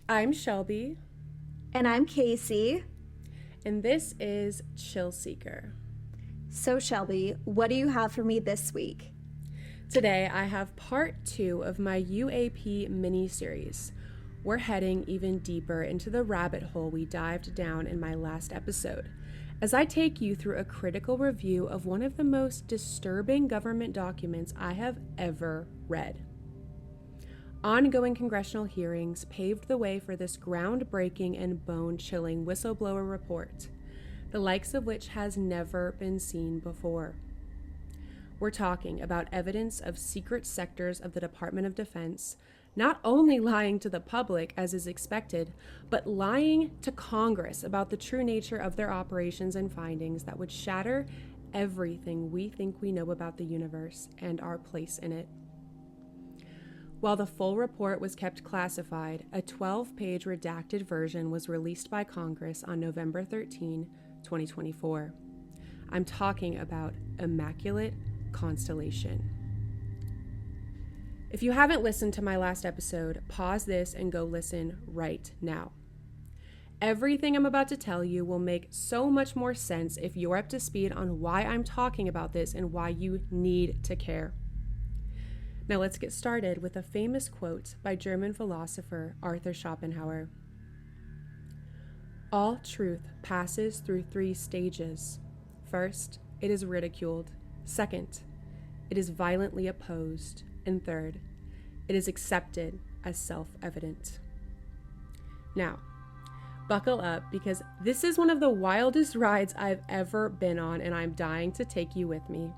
I'm Shelby. And I'm Casey. And this is Chill Seeker. So, Shelby, what do you have for me this week? Today, I have part 2 of my UAP mini-series. We're heading even deeper into the rabbit hole we dived down in my last episode, as I take you through a critical review of one of the most disturbing government documents I have ever read. Ongoing congressional hearings paved the way for this groundbreaking and bone-chilling whistleblower report, the likes of which has never been seen before. We're talking about evidence of secret sectors of the Department of Defense not only lying to the public as is expected, but lying to Congress about the true nature of their operations and findings that would shatter everything we think we know about the universe and our place in it. While the full report was kept classified, a 12-page redacted version was released by Congress on November 13, 2024. I'm talking about Immaculate Constellation. If you haven't listened to my last episode, pause this and go listen right now. Everything I'm about to tell you will make so much more sense if you're up to speed on why I'm talking about this and why you need to care. Now let's get started with a famous quote by German philosopher Arthur Schopenhauer. All truth passes through 3 stages. First, it is ridiculed. Second, it is violently opposed. And third, it is accepted as self-evident. Now, buckle up because this is one of the wildest rides I've ever been on, and I'm dying to take you with me.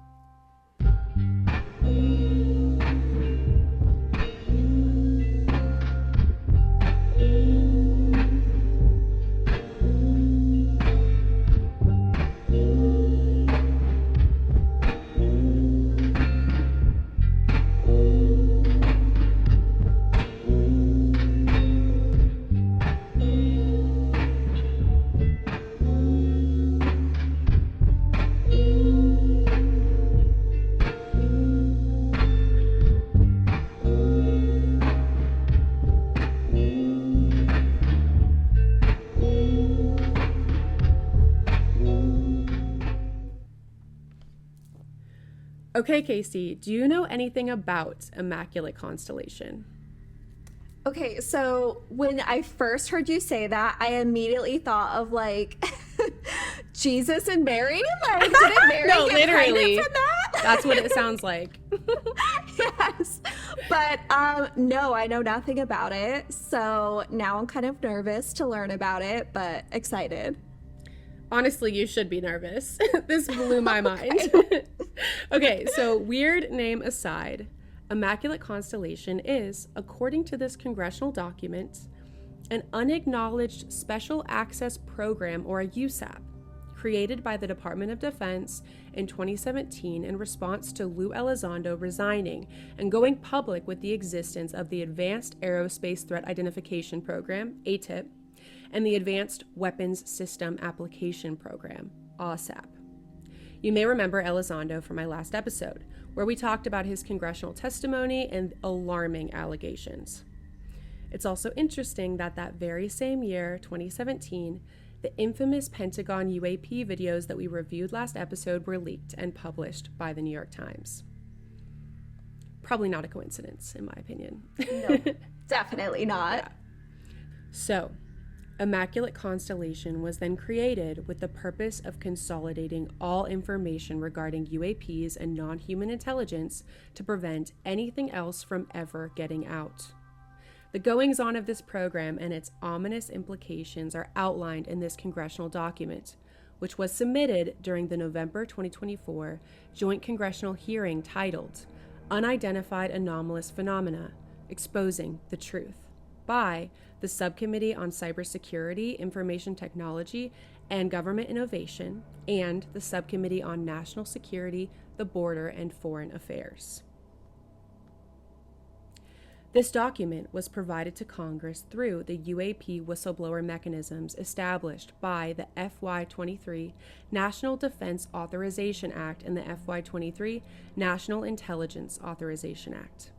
Okay, Casey, do you know anything about Immaculate Constellation? Okay, so when I first heard you say that, I immediately thought of like Jesus and Mary. Like, didn't Mary No, get literally. pregnant from that? That's what it sounds like. Yes, but no, I know nothing about it. So now I'm kind of nervous to learn about it, but excited. Honestly, you should be nervous. This blew my mind. Okay, so weird name aside, Immaculate Constellation is, according to this congressional document, an unacknowledged special access program, or a USAP, created by the Department of Defense in 2017 in response to Lou Elizondo resigning and going public with the existence of the Advanced Aerospace Threat Identification Program, ATIP, and the Advanced Weapons System Application Program, AWSAP. You may remember Elizondo from my last episode, where we talked about his congressional testimony and alarming allegations. It's also interesting that very same year, 2017, the infamous Pentagon UAP videos that we reviewed last episode were leaked and published by the New York Times. Probably not a coincidence, in my opinion. No, definitely not. Yeah. So, Immaculate Constellation was then created with the purpose of consolidating all information regarding UAPs and non-human intelligence to prevent anything else from ever getting out. The goings-on of this program and its ominous implications are outlined in this congressional document, which was submitted during the November 2024 Joint Congressional Hearing titled Unidentified Anomalous Phenomena, Exposing the Truth, by the Subcommittee on Cybersecurity, Information Technology, and Government Innovation, and the Subcommittee on National Security, the Border, and Foreign Affairs. This document was provided to Congress through the UAP whistleblower mechanisms established by the FY23 National Defense Authorization Act and the FY23 National Intelligence Authorization Act.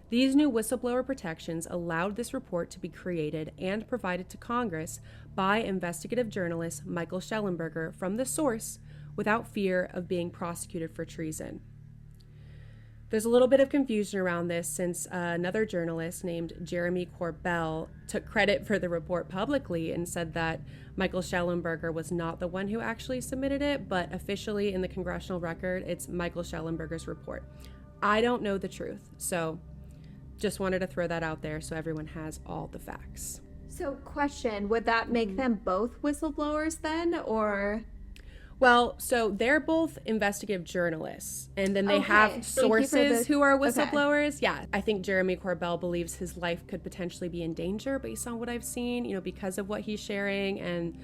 These new whistleblower protections allowed this report to be created and provided to Congress by investigative journalist Michael Shellenberger from the source without fear of being prosecuted for treason. There's a little bit of confusion around this since another journalist named Jeremy Corbell took credit for the report publicly and said that Michael Shellenberger was not the one who actually submitted it, but officially in the Congressional record, it's Michael Shellenberger's report. I don't know the truth, so just wanted to throw that out there so everyone has all the facts. So question, would that make them both whistleblowers then, or? Well, so they're both investigative journalists, and then they have sources who are whistleblowers. Okay. Yeah, I think Jeremy Corbell believes his life could potentially be in danger based on what I've seen, because of what he's sharing, and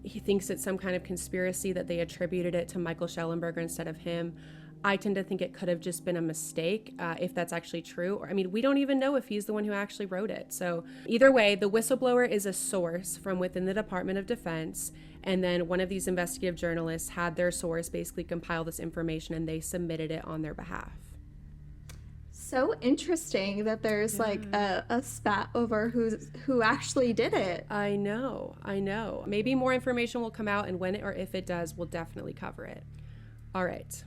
he thinks it's some kind of conspiracy that they attributed it to Michael Shellenberger instead of him. I tend to think it could have just been a mistake, if that's actually true. Or, we don't even know if he's the one who actually wrote it. So either way, the whistleblower is a source from within the Department of Defense. And then one of these investigative journalists had their source basically compile this information and they submitted it on their behalf. So interesting that there's like a spat over who actually did it. I know. Maybe more information will come out, and when it, or if it does, we'll definitely cover it. All right.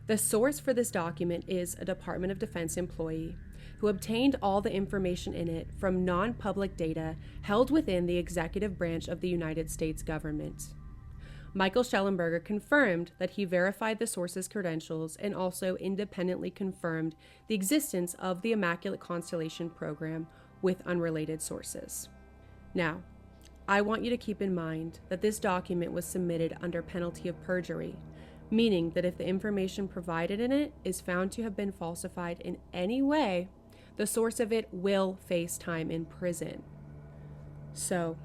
The source for this document is a Department of Defense employee who obtained all the information in it from non-public data held within the executive branch of the United States government. Michael Shellenberger confirmed that he verified the source's credentials and also independently confirmed the existence of the Immaculate Constellation program with unrelated sources. Now, I want you to keep in mind that this document was submitted under penalty of perjury, meaning that if the information provided in it is found to have been falsified in any way, the source of it will face time in prison. So,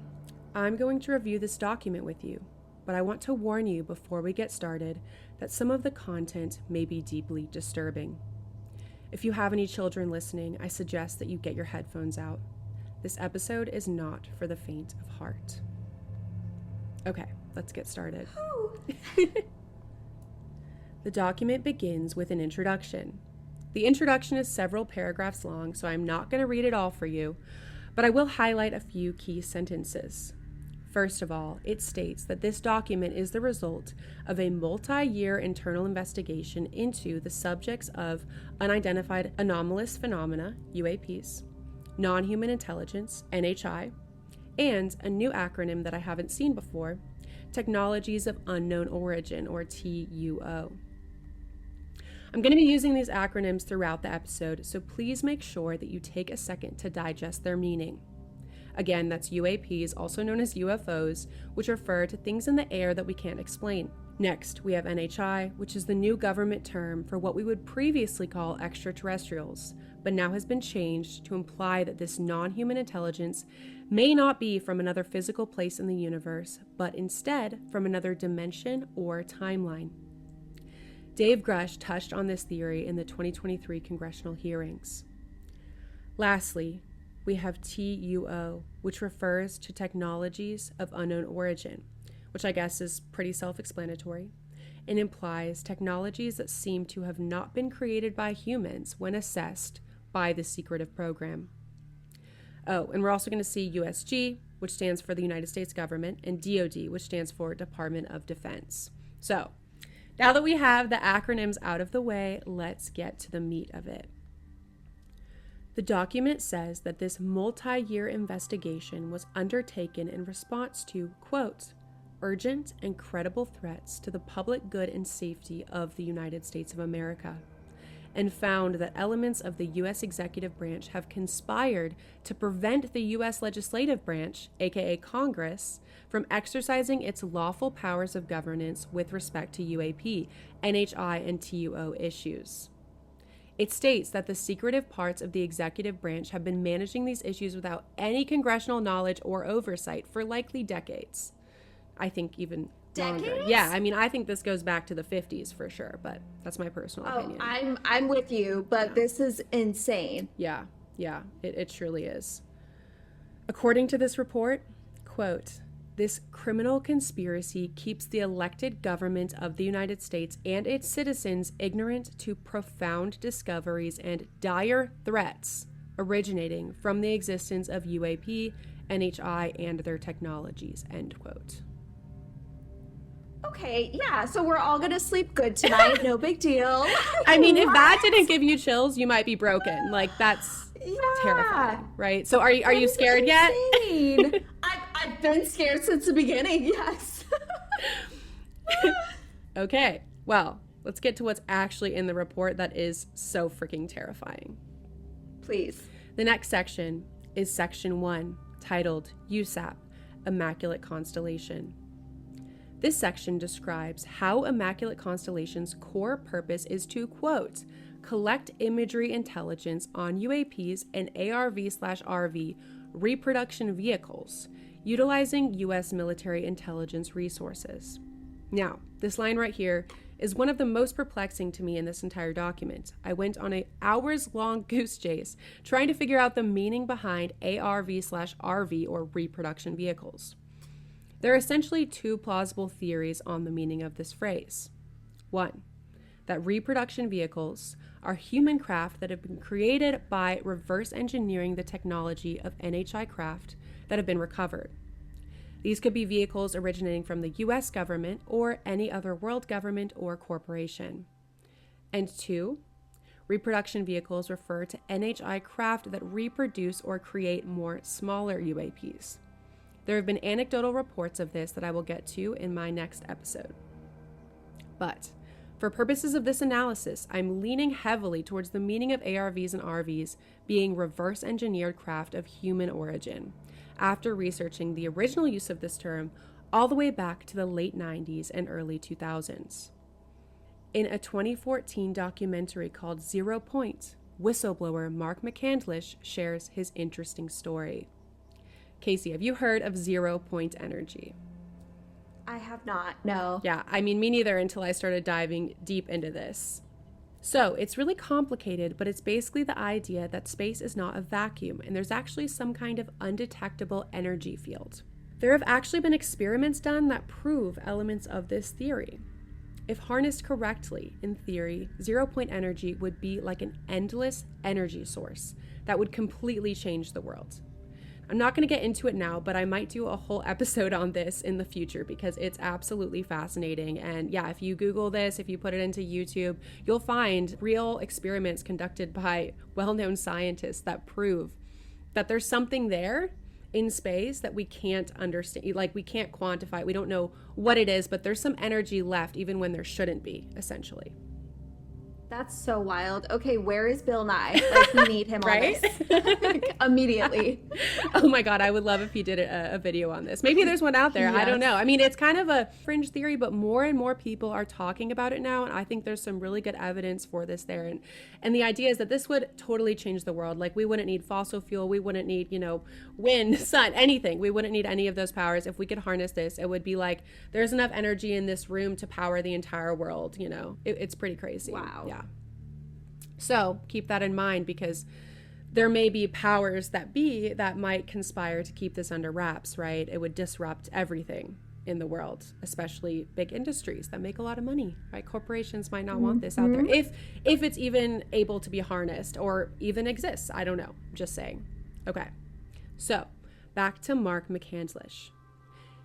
I'm going to review this document with you, but I want to warn you before we get started that some of the content may be deeply disturbing. If you have any children listening, I suggest that you get your headphones out. This episode is not for the faint of heart. Okay, let's get started. The document begins with an introduction. The introduction is several paragraphs long, so I'm not going to read it all for you, but I will highlight a few key sentences. First of all, it states that this document is the result of a multi-year internal investigation into the subjects of unidentified anomalous phenomena, UAPs, non-human intelligence, NHI, and a new acronym that I haven't seen before, Technologies of Unknown Origin, or TUO. I'm going to be using these acronyms throughout the episode, so please make sure that you take a second to digest their meaning. Again, that's UAPs, also known as UFOs, which refer to things in the air that we can't explain. Next, we have NHI, which is the new government term for what we would previously call extraterrestrials, but now has been changed to imply that this non-human intelligence may not be from another physical place in the universe, but instead from another dimension or timeline. Dave Grush touched on this theory in the 2023 Congressional hearings. Lastly, we have TUO, which refers to Technologies of Unknown Origin, which I guess is pretty self-explanatory, and implies technologies that seem to have not been created by humans when assessed by the secretive program. Oh, and we're also going to see USG, which stands for the United States government, and DoD, which stands for Department of Defense. So, now that we have the acronyms out of the way, let's get to the meat of it. The document says that this multi-year investigation was undertaken in response to, quote, urgent and credible threats to the public good and safety of the United States of America, and found that elements of the U.S. executive branch have conspired to prevent the U.S. legislative branch, aka Congress, from exercising its lawful powers of governance with respect to UAP, NHI, and TUO issues. It states that the secretive parts of the executive branch have been managing these issues without any congressional knowledge or oversight for likely decades. I think even longer. Yeah, I think this goes back to the 50s for sure, but that's my personal opinion. I'm with you, but this is insane. Yeah, it truly is. According to this report, quote, This criminal conspiracy keeps the elected government of the United States and its citizens ignorant to profound discoveries and dire threats originating from the existence of UAP, NHI, and their technologies, end quote. Okay, yeah, so we're all gonna sleep good tonight. No big deal. I mean, if that didn't give you chills, you might be broken. Like, that's terrifying, right? So are you scared yet? I've been scared since the beginning, yes. Okay, well, let's get to what's actually in the report that is so freaking terrifying. Please. The next section is Section 1, titled USAP, Immaculate Constellation. This section describes how Immaculate Constellation's core purpose is to, quote, collect imagery intelligence on UAPs and ARV/RV reproduction vehicles, utilizing U.S. military intelligence resources. Now, this line right here is one of the most perplexing to me in this entire document. I went on an hours-long goose chase trying to figure out the meaning behind ARV/RV or reproduction vehicles. There are essentially two plausible theories on the meaning of this phrase. One, that reproduction vehicles are human craft that have been created by reverse engineering the technology of NHI craft that have been recovered. These could be vehicles originating from the U.S. government or any other world government or corporation. And two, reproduction vehicles refer to NHI craft that reproduce or create more smaller UAPs. There have been anecdotal reports of this that I will get to in my next episode. But for purposes of this analysis, I'm leaning heavily towards the meaning of ARVs and RVs being reverse engineered craft of human origin, after researching the original use of this term all the way back to the late 90s and early 2000s. In a 2014 documentary called 0 Point, whistleblower Mark McCandlish shares his interesting story. Casey, have you heard of 0 Point energy? I have not, no. Yeah, I mean, me neither until I started diving deep into this. So it's really complicated, but it's basically the idea that space is not a vacuum and there's actually some kind of undetectable energy field. There have actually been experiments done that prove elements of this theory. If harnessed correctly, in theory, 0 Point energy would be like an endless energy source that would completely change the world. I'm not going to get into it now, but I might do a whole episode on this in the future because it's absolutely fascinating. And yeah, if you Google this, if you put it into YouTube, you'll find real experiments conducted by well-known scientists that prove that there's something there in space that we can't understand, like we can't quantify. We don't know what it is, but there's some energy left even when there shouldn't be, essentially. That's so wild. Okay, where is Bill Nye? Like, we need him on this. Immediately. Oh my God, I would love if he did a video on this. Maybe there's one out there. Yes. I don't know. I mean, it's kind of a fringe theory, but more and more people are talking about it now. And I think there's some really good evidence for this there. And the idea is that this would totally change the world. Like, we wouldn't need fossil fuel. We wouldn't need, wind, sun, anything. We wouldn't need any of those powers. If we could harness this, it would be like, there's enough energy in this room to power the entire world. It's pretty crazy. Wow. Yeah. So keep that in mind because there may be powers that might conspire to keep this under wraps, right? It would disrupt everything in the world, especially big industries that make a lot of money, right? Corporations might not want this out there if it's even able to be harnessed or even exists. I don't know. Just saying. Okay. So back to Mark McCandlish.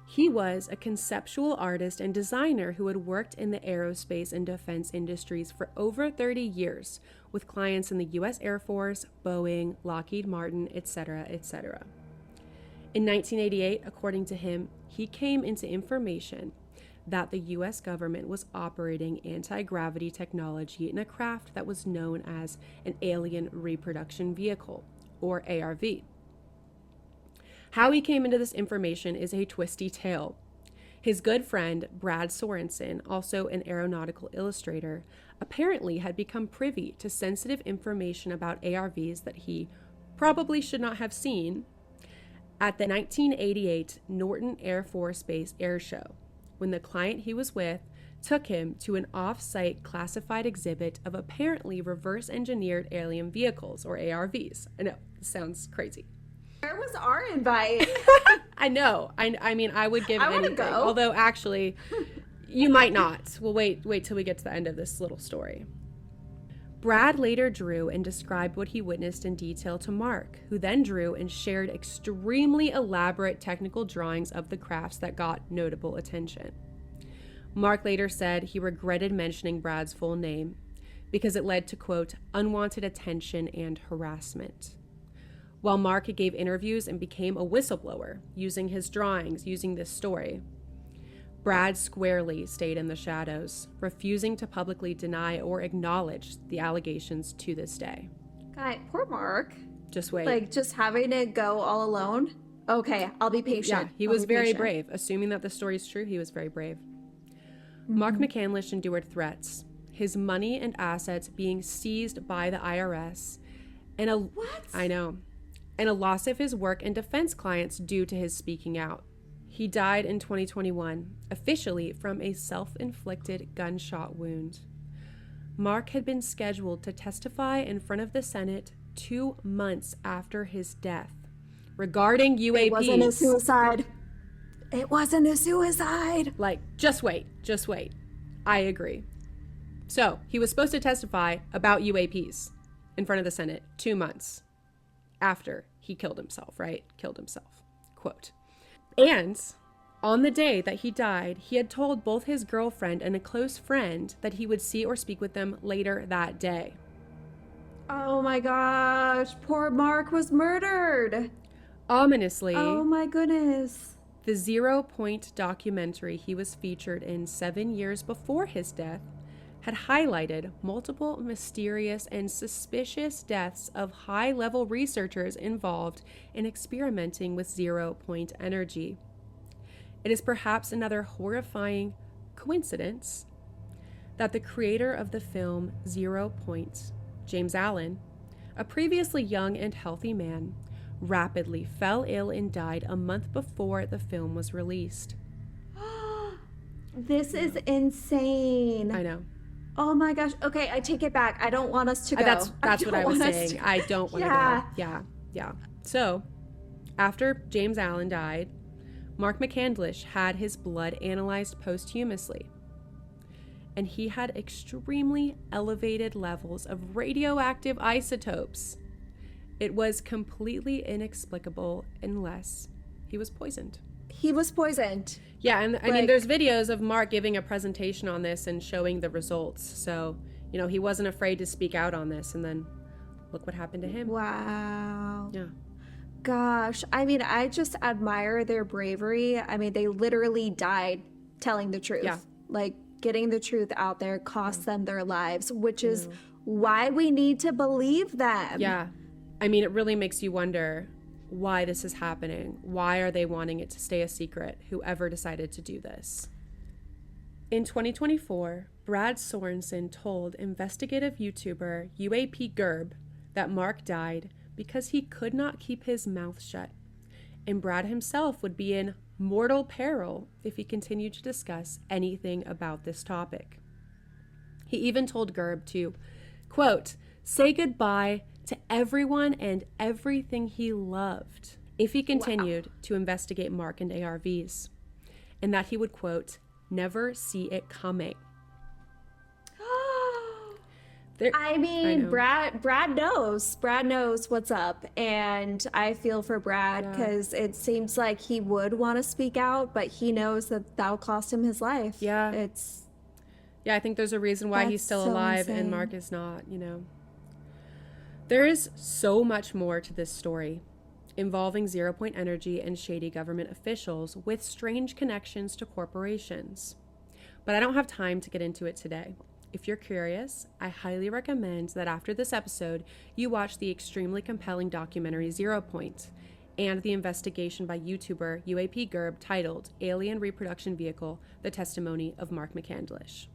He was a conceptual artist and designer who had worked in the aerospace and defense industries for over 30 years with clients in the U.S. Air Force, Boeing, Lockheed Martin, etc., etc. In 1988, according to him, he came into information that the U.S. government was operating anti-gravity technology in a craft that was known as an alien reproduction vehicle, or ARV. How he came into this information is a twisty tale. His good friend, Brad Sorensen, also an aeronautical illustrator, apparently had become privy to sensitive information about ARVs that he probably should not have seen at the 1988 Norton Air Force Base Air Show, when the client he was with took him to an off-site classified exhibit of apparently reverse-engineered alien vehicles, or ARVs. I know, this sounds crazy. Where was our invite? I know. I mean, I would give I wanna anything. go. Although, actually, you might not. We'll wait till we get to the end of this little story. Brad later drew and described what he witnessed in detail to Mark, who then drew and shared extremely elaborate technical drawings of the crafts that got notable attention. Mark later said he regretted mentioning Brad's full name because it led to, quote, unwanted attention and harassment. While Mark gave interviews and became a whistleblower, using his drawings, using this story, Brad squarely stayed in the shadows, refusing to publicly deny or acknowledge the allegations to this day. God, poor Mark. Just wait. Like, just having to go all alone? Okay, I'll be patient. Yeah, he was very brave. Assuming that the story is true, he was very brave. Mark McCandlish endured threats, his money and assets being seized by the IRS, and a loss of his work and defense clients due to his speaking out. He died in 2021, officially from a self-inflicted gunshot wound. Mark had been scheduled to testify in front of the Senate 2 months after his death regarding UAPs. It wasn't a suicide. It wasn't a suicide. Like, just wait. I agree. So, he was supposed to testify about UAPs in front of the Senate 2 months after he killed himself, right? Killed himself. Quote. And on the day that he died, he had told both his girlfriend and a close friend that he would see or speak with them later that day. Oh my gosh, poor Mark was murdered. Ominously, oh my goodness. The 0 Point documentary he was featured in 7 years before his death had highlighted multiple mysterious and suspicious deaths of high-level researchers involved in experimenting with 0 Point energy. It is perhaps another horrifying coincidence that the creator of the film 0 Point, James Allen, a previously young and healthy man, rapidly fell ill and died a month before the film was released. This is insane. I know. Oh my gosh. Okay, I take it back. I don't want us to go. That's what I was saying. I don't want to go. Yeah. So, after James Allen died, Mark McCandlish had his blood analyzed posthumously. And he had extremely elevated levels of radioactive isotopes. It was completely inexplicable unless he was poisoned. He was poisoned. Yeah, and I mean, there's videos of Mark giving a presentation on this and showing the results. So, he wasn't afraid to speak out on this, and then look what happened to him. Wow. Yeah. Gosh, I mean, I just admire their bravery. I mean, they literally died telling the truth. Yeah. Like, getting the truth out there cost them their lives, which is why we need to believe them. Yeah. I mean, it really makes you wonder why this is happening. Why are they wanting it to stay a secret, whoever decided to do this? In 2024, Brad Sorensen told investigative YouTuber UAP Gerb that Mark died because he could not keep his mouth shut, and Brad himself would be in mortal peril if he continued to discuss anything about this topic. He even told Gerb to, quote, say goodbye to everyone and everything he loved if he continued to investigate Mark and ARVs, and that he would, quote, never see it coming. I mean, Brad knows what's up, and I feel for Brad because it seems like he would want to speak out, but he knows that that'll cost him his life. Yeah, I think there's a reason why he's still alive insane. And Mark is not. There is so much more to this story involving 0 Point energy and shady government officials with strange connections to corporations, but I don't have time to get into it today. If you're curious, I highly recommend that after this episode, you watch the extremely compelling documentary 0 Point and the investigation by YouTuber UAP Gerb titled Alien Reproduction Vehicle, The Testimony of Mark McCandlish.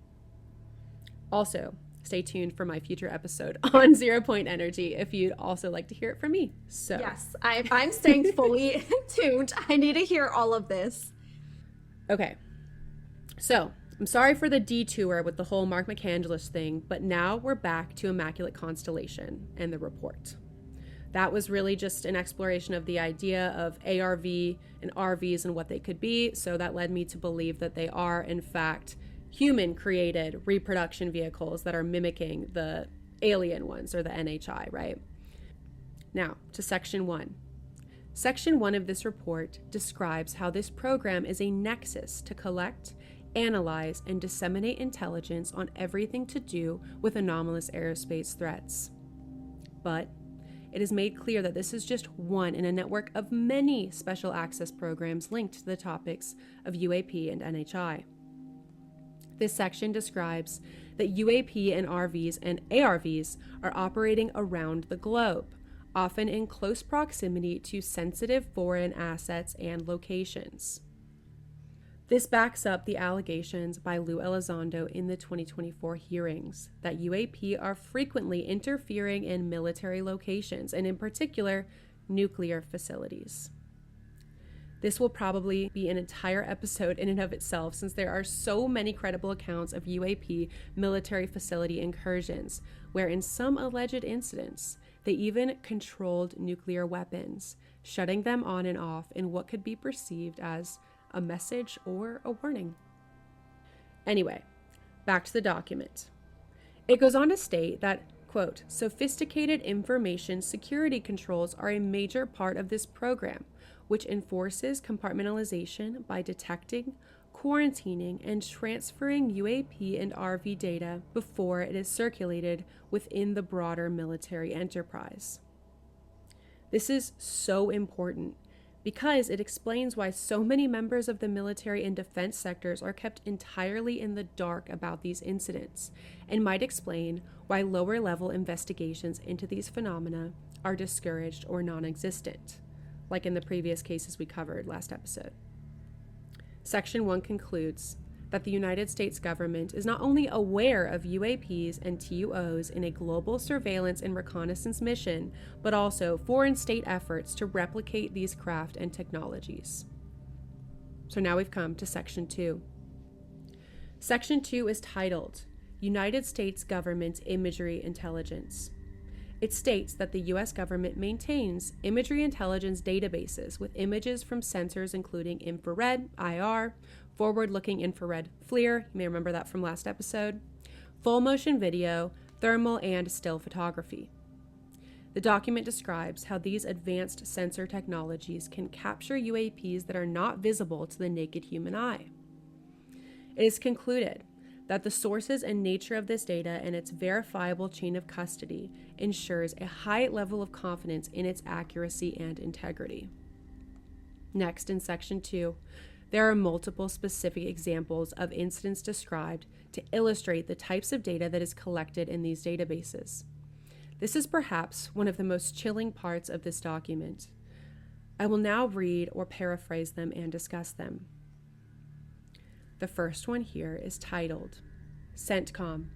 Also, stay tuned for my future episode on 0 Point energy if you'd also like to hear it from me. So yes, I'm staying fully tuned. I need to hear all of this. Okay, so I'm sorry for the detour with the whole Mark McCandlish thing, but now we're back to Immaculate Constellation and the report. That was really just an exploration of the idea of ARV and RVs and what they could be. So that led me to believe that they are, in fact, human-created reproduction vehicles that are mimicking the alien ones, or the NHI, right? Now, to Section 1. Section 1 of this report describes how this program is a nexus to collect, analyze, and disseminate intelligence on everything to do with anomalous aerospace threats. But it is made clear that this is just one in a network of many special access programs linked to the topics of UAP and NHI. This section describes that UAP and RVs and ARVs are operating around the globe, often in close proximity to sensitive foreign assets and locations. This backs up the allegations by Lou Elizondo in the 2024 hearings that UAP are frequently interfering in military locations, and in particular, nuclear facilities. This will probably be an entire episode in and of itself, since there are so many credible accounts of UAP military facility incursions, where in some alleged incidents, they even controlled nuclear weapons, shutting them on and off in what could be perceived as a message or a warning. Anyway, back to the document. It goes on to state that, quote, sophisticated information security controls are a major part of this program, which enforces compartmentalization by detecting, quarantining, and transferring UAP and RV data before it is circulated within the broader military enterprise. This is so important because it explains why so many members of the military and defense sectors are kept entirely in the dark about these incidents, and might explain why lower-level investigations into these phenomena are discouraged or non-existent, like in the previous cases we covered last episode. Section 1 concludes that the United States government is not only aware of UAPs and TUOs in a global surveillance and reconnaissance mission, but also foreign state efforts to replicate these craft and technologies. So now we've come to Section 2. Section 2 is titled United States Government Imagery Intelligence. It states that the U.S. government maintains imagery intelligence databases with images from sensors including infrared, IR, forward-looking infrared FLIR, you may remember that from last episode, full motion video, thermal, and still photography. The document describes how these advanced sensor technologies can capture UAPs that are not visible to the naked human eye. It is concluded that the sources and nature of this data and its verifiable chain of custody ensures a high level of confidence in its accuracy and integrity. Next, in Section 2, there are multiple specific examples of incidents described to illustrate the types of data that is collected in these databases. This is perhaps one of the most chilling parts of this document. I will now read or paraphrase them and discuss them. The first one here is titled CENTCOM,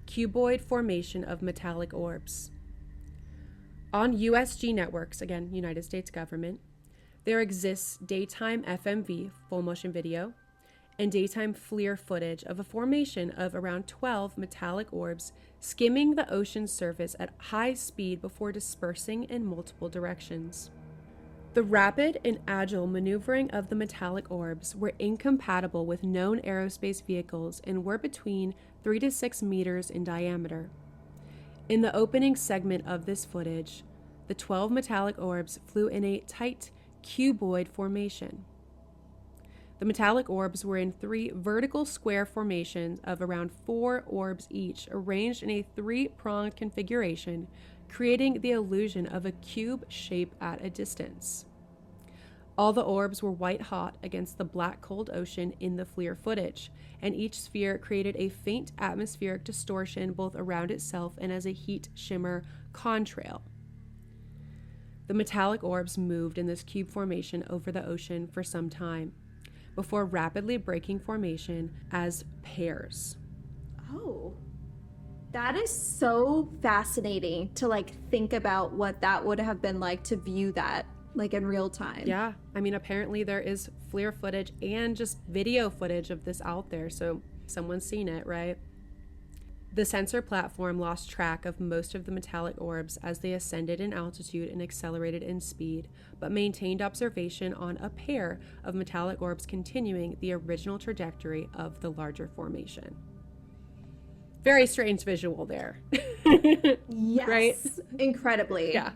Cuboid Formation of Metallic Orbs. On USG networks, again, United States government, there exists daytime FMV, full motion video, and daytime FLIR footage of a formation of around 12 metallic orbs skimming the ocean's surface at high speed before dispersing in multiple directions. The rapid and agile maneuvering of the metallic orbs were incompatible with known aerospace vehicles and were between 3 to 6 meters in diameter. In the opening segment of this footage, the 12 metallic orbs flew in a tight cuboid formation. The metallic orbs were in 3 vertical square formations of around 4 orbs each, arranged in a 3-pronged configuration, creating the illusion of a cube shape at a distance. All the orbs were white hot against the black cold ocean in the FLIR footage, and each sphere created a faint atmospheric distortion both around itself and as a heat shimmer contrail. The metallic orbs moved in this cube formation over the ocean for some time, before rapidly breaking formation as pairs. Oh. That is so fascinating to think about what that would have been like to view that in real time. Yeah, I mean, apparently there is FLIR footage and just video footage of this out there, so someone's seen it, right? The sensor platform lost track of most of the metallic orbs as they ascended in altitude and accelerated in speed, but maintained observation on a pair of metallic orbs continuing the original trajectory of the larger formation. Very strange visual there. Yes. Right? Incredibly. Yeah.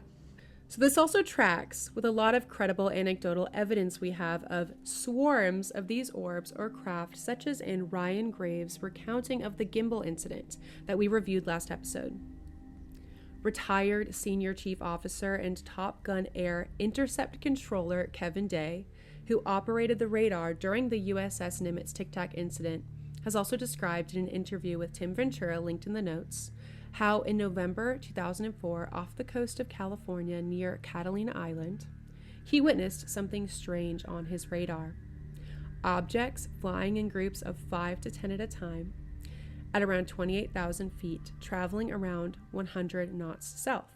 So this also tracks with a lot of credible anecdotal evidence we have of swarms of these orbs or craft, such as in Ryan Graves' recounting of the gimbal incident that we reviewed last episode. Retired Senior Chief Officer and Top Gun Air Intercept Controller Kevin Day, who operated the radar during the USS Nimitz Tic Tac incident, has also described in an interview with Tim Ventura linked in the notes how in November 2004, off the coast of California near Catalina Island, he witnessed something strange on his radar. Objects flying in groups of 5 to 10 at a time at around 28,000 feet, traveling around 100 knots south.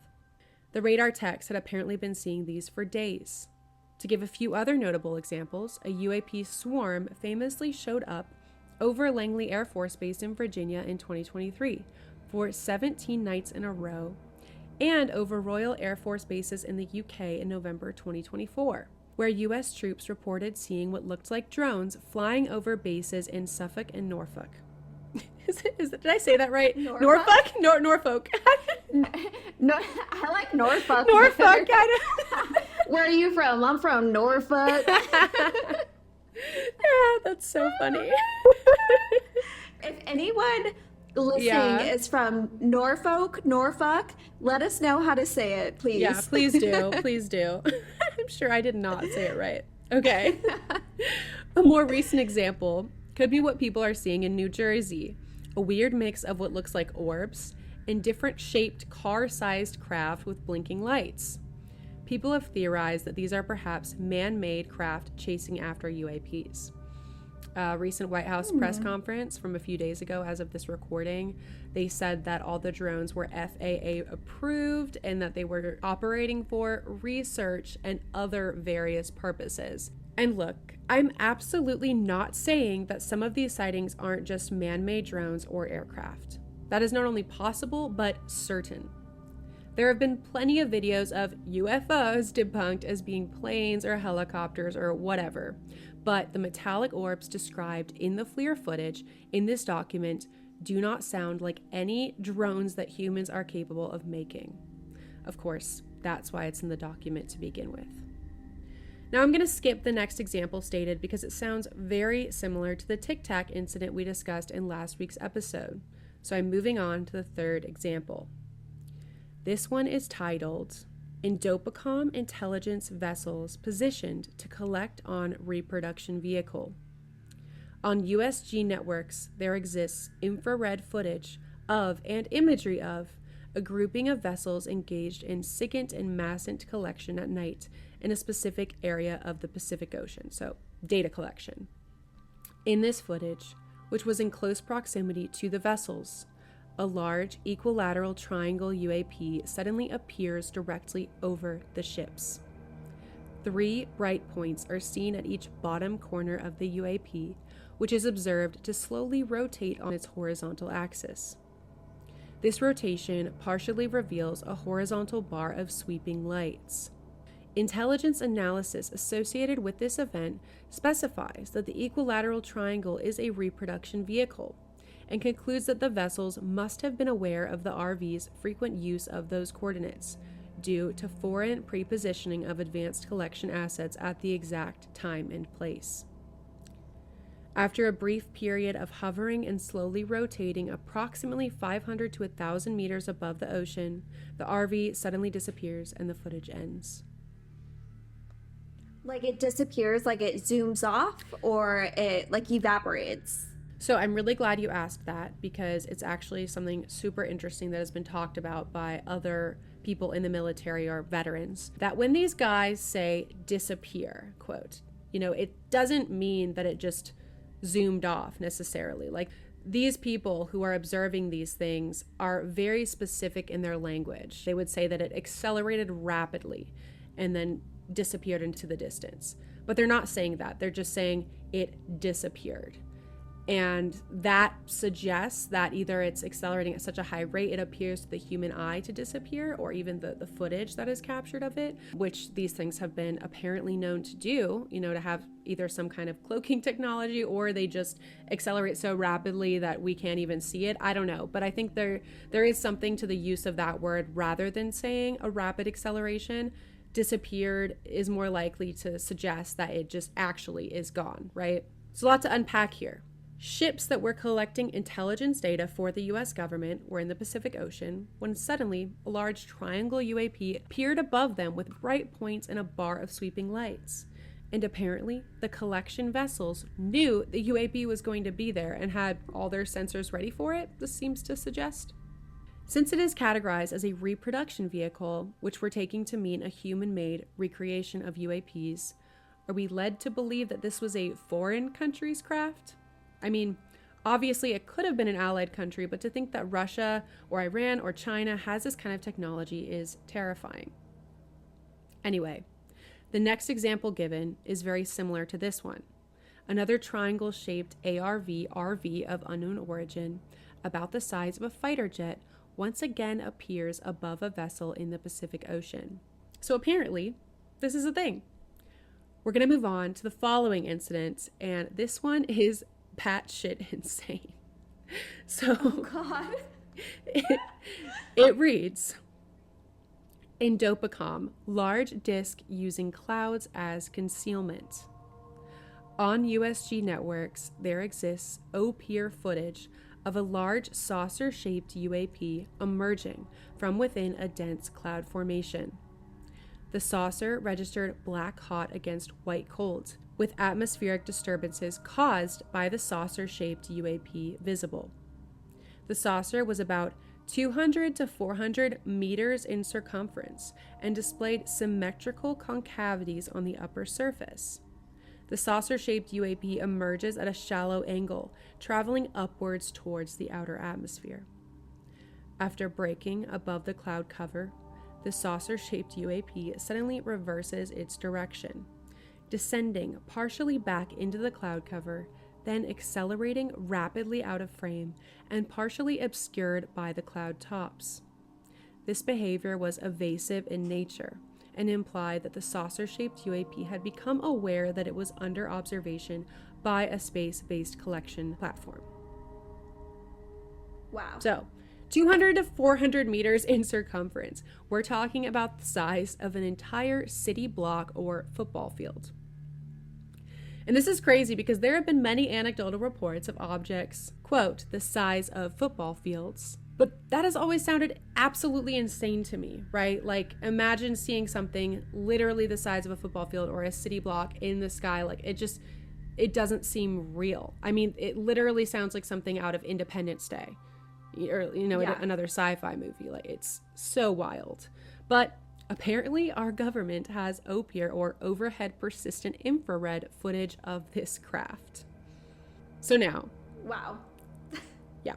The radar techs had apparently been seeing these for days. To give a few other notable examples, a UAP swarm famously showed up over Langley Air Force Base in Virginia in 2023, for 17 nights in a row, and over Royal Air Force bases in the UK in November 2024, where US troops reported seeing what looked like drones flying over bases in Suffolk and Norfolk. Did I say that right? Norfolk? Norfolk. No, I like Norfolk. Norfolk. Where are you from? I'm from Norfolk. Yeah, that's so funny. If anyone listening is from Norfolk, let us know how to say it, please. Yeah, please do. Please do. I'm sure I did not say it right. Okay. A more recent example could be what people are seeing in New Jersey. A weird mix of what looks like orbs and different shaped car-sized craft with blinking lights. People have theorized that these are perhaps man-made craft chasing after UAPs. A recent White House press conference from a few days ago, as of this recording, they said that all the drones were FAA approved and that they were operating for research and other various purposes. And look, I'm absolutely not saying that some of these sightings aren't just man-made drones or aircraft. That is not only possible, but certain. There have been plenty of videos of UFOs debunked as being planes or helicopters or whatever, but the metallic orbs described in the FLIR footage in this document do not sound like any drones that humans are capable of making. Of course, that's why it's in the document to begin with. Now I'm going to skip the next example stated because it sounds very similar to the Tic Tac incident we discussed in last week's episode. So I'm moving on to the third example. This one is titled, Indopacom Intelligence Vessels Positioned to Collect on Reproduction Vehicle. On USG networks, there exists infrared footage of and imagery of a grouping of vessels engaged in SIGINT and MASSINT collection at night in a specific area of the Pacific Ocean, so data collection. In this footage, which was in close proximity to the vessels, a large equilateral triangle UAP suddenly appears directly over the ships. 3 bright points are seen at each bottom corner of the UAP, which is observed to slowly rotate on its horizontal axis. This rotation partially reveals a horizontal bar of sweeping lights. Intelligence analysis associated with this event specifies that the equilateral triangle is a reproduction vehicle, and concludes that the vessels must have been aware of the RV's frequent use of those coordinates, due to foreign prepositioning of advanced collection assets at the exact time and place. After a brief period of hovering and slowly rotating approximately 500 to 1,000 meters above the ocean, the RV suddenly disappears and the footage ends. Like it disappears, like it zooms off, or it like evaporates? So I'm really glad you asked that, because it's actually something super interesting that has been talked about by other people in the military or veterans, that when these guys say disappear, quote, it doesn't mean that it just zoomed off necessarily. Like, these people who are observing these things are very specific in their language. They would say that it accelerated rapidly and then disappeared into the distance. But they're not saying that. They're just saying it disappeared. And that suggests that either it's accelerating at such a high rate it appears to the human eye to disappear, or even the footage that is captured of it, which these things have been apparently known to do, to have either some kind of cloaking technology, or they just accelerate so rapidly that we can't even see it. I don't know. But I think there is something to the use of that word rather than saying a rapid acceleration. Disappeared is more likely to suggest that it just actually is gone, right? So a lot to unpack here. Ships that were collecting intelligence data for the US government were in the Pacific Ocean when suddenly a large triangle UAP appeared above them with bright points and a bar of sweeping lights. And apparently, the collection vessels knew the UAP was going to be there and had all their sensors ready for it, this seems to suggest. Since it is categorized as a reproduction vehicle, which we're taking to mean a human-made recreation of UAPs, are we led to believe that this was a foreign country's craft? I mean, obviously it could have been an allied country, but to think that Russia or Iran or China has this kind of technology is terrifying. Anyway, the next example given is very similar to this one. Another triangle-shaped ARV-RV of unknown origin, about the size of a fighter jet, once again appears above a vessel in the Pacific Ocean. So apparently, this is a thing. We're going to move on to the following incident, and this one is batshit insane. So, oh God. it reads, Indopacom, large disk using clouds as concealment. On USG networks, there exists OPIR footage of a large saucer-shaped UAP emerging from within a dense cloud formation. The saucer registered black hot against white cold, with atmospheric disturbances caused by the saucer-shaped UAP visible. The saucer was about 200 to 400 meters in circumference and displayed symmetrical concavities on the upper surface. The saucer-shaped UAP emerges at a shallow angle, traveling upwards towards the outer atmosphere. After breaking above the cloud cover, the saucer-shaped UAP suddenly reverses its direction, descending partially back into the cloud cover, then accelerating rapidly out of frame and partially obscured by the cloud tops. This behavior was evasive in nature and implied that the saucer-shaped UAP had become aware that it was under observation by a space-based collection platform. Wow. So, 200 to 400 meters in circumference. We're talking about the size of an entire city block or football field. And this is crazy because there have been many anecdotal reports of objects, quote, the size of football fields. But that has always sounded absolutely insane to me, right? Like, imagine seeing something literally the size of a football field or a city block in the sky. Like, it doesn't seem real. I mean, it literally sounds like something out of Independence Day. Or, another sci-fi movie. Like, it's so wild. But apparently our government has OPIR, or overhead persistent infrared, footage of this craft. So now. Wow. Yeah.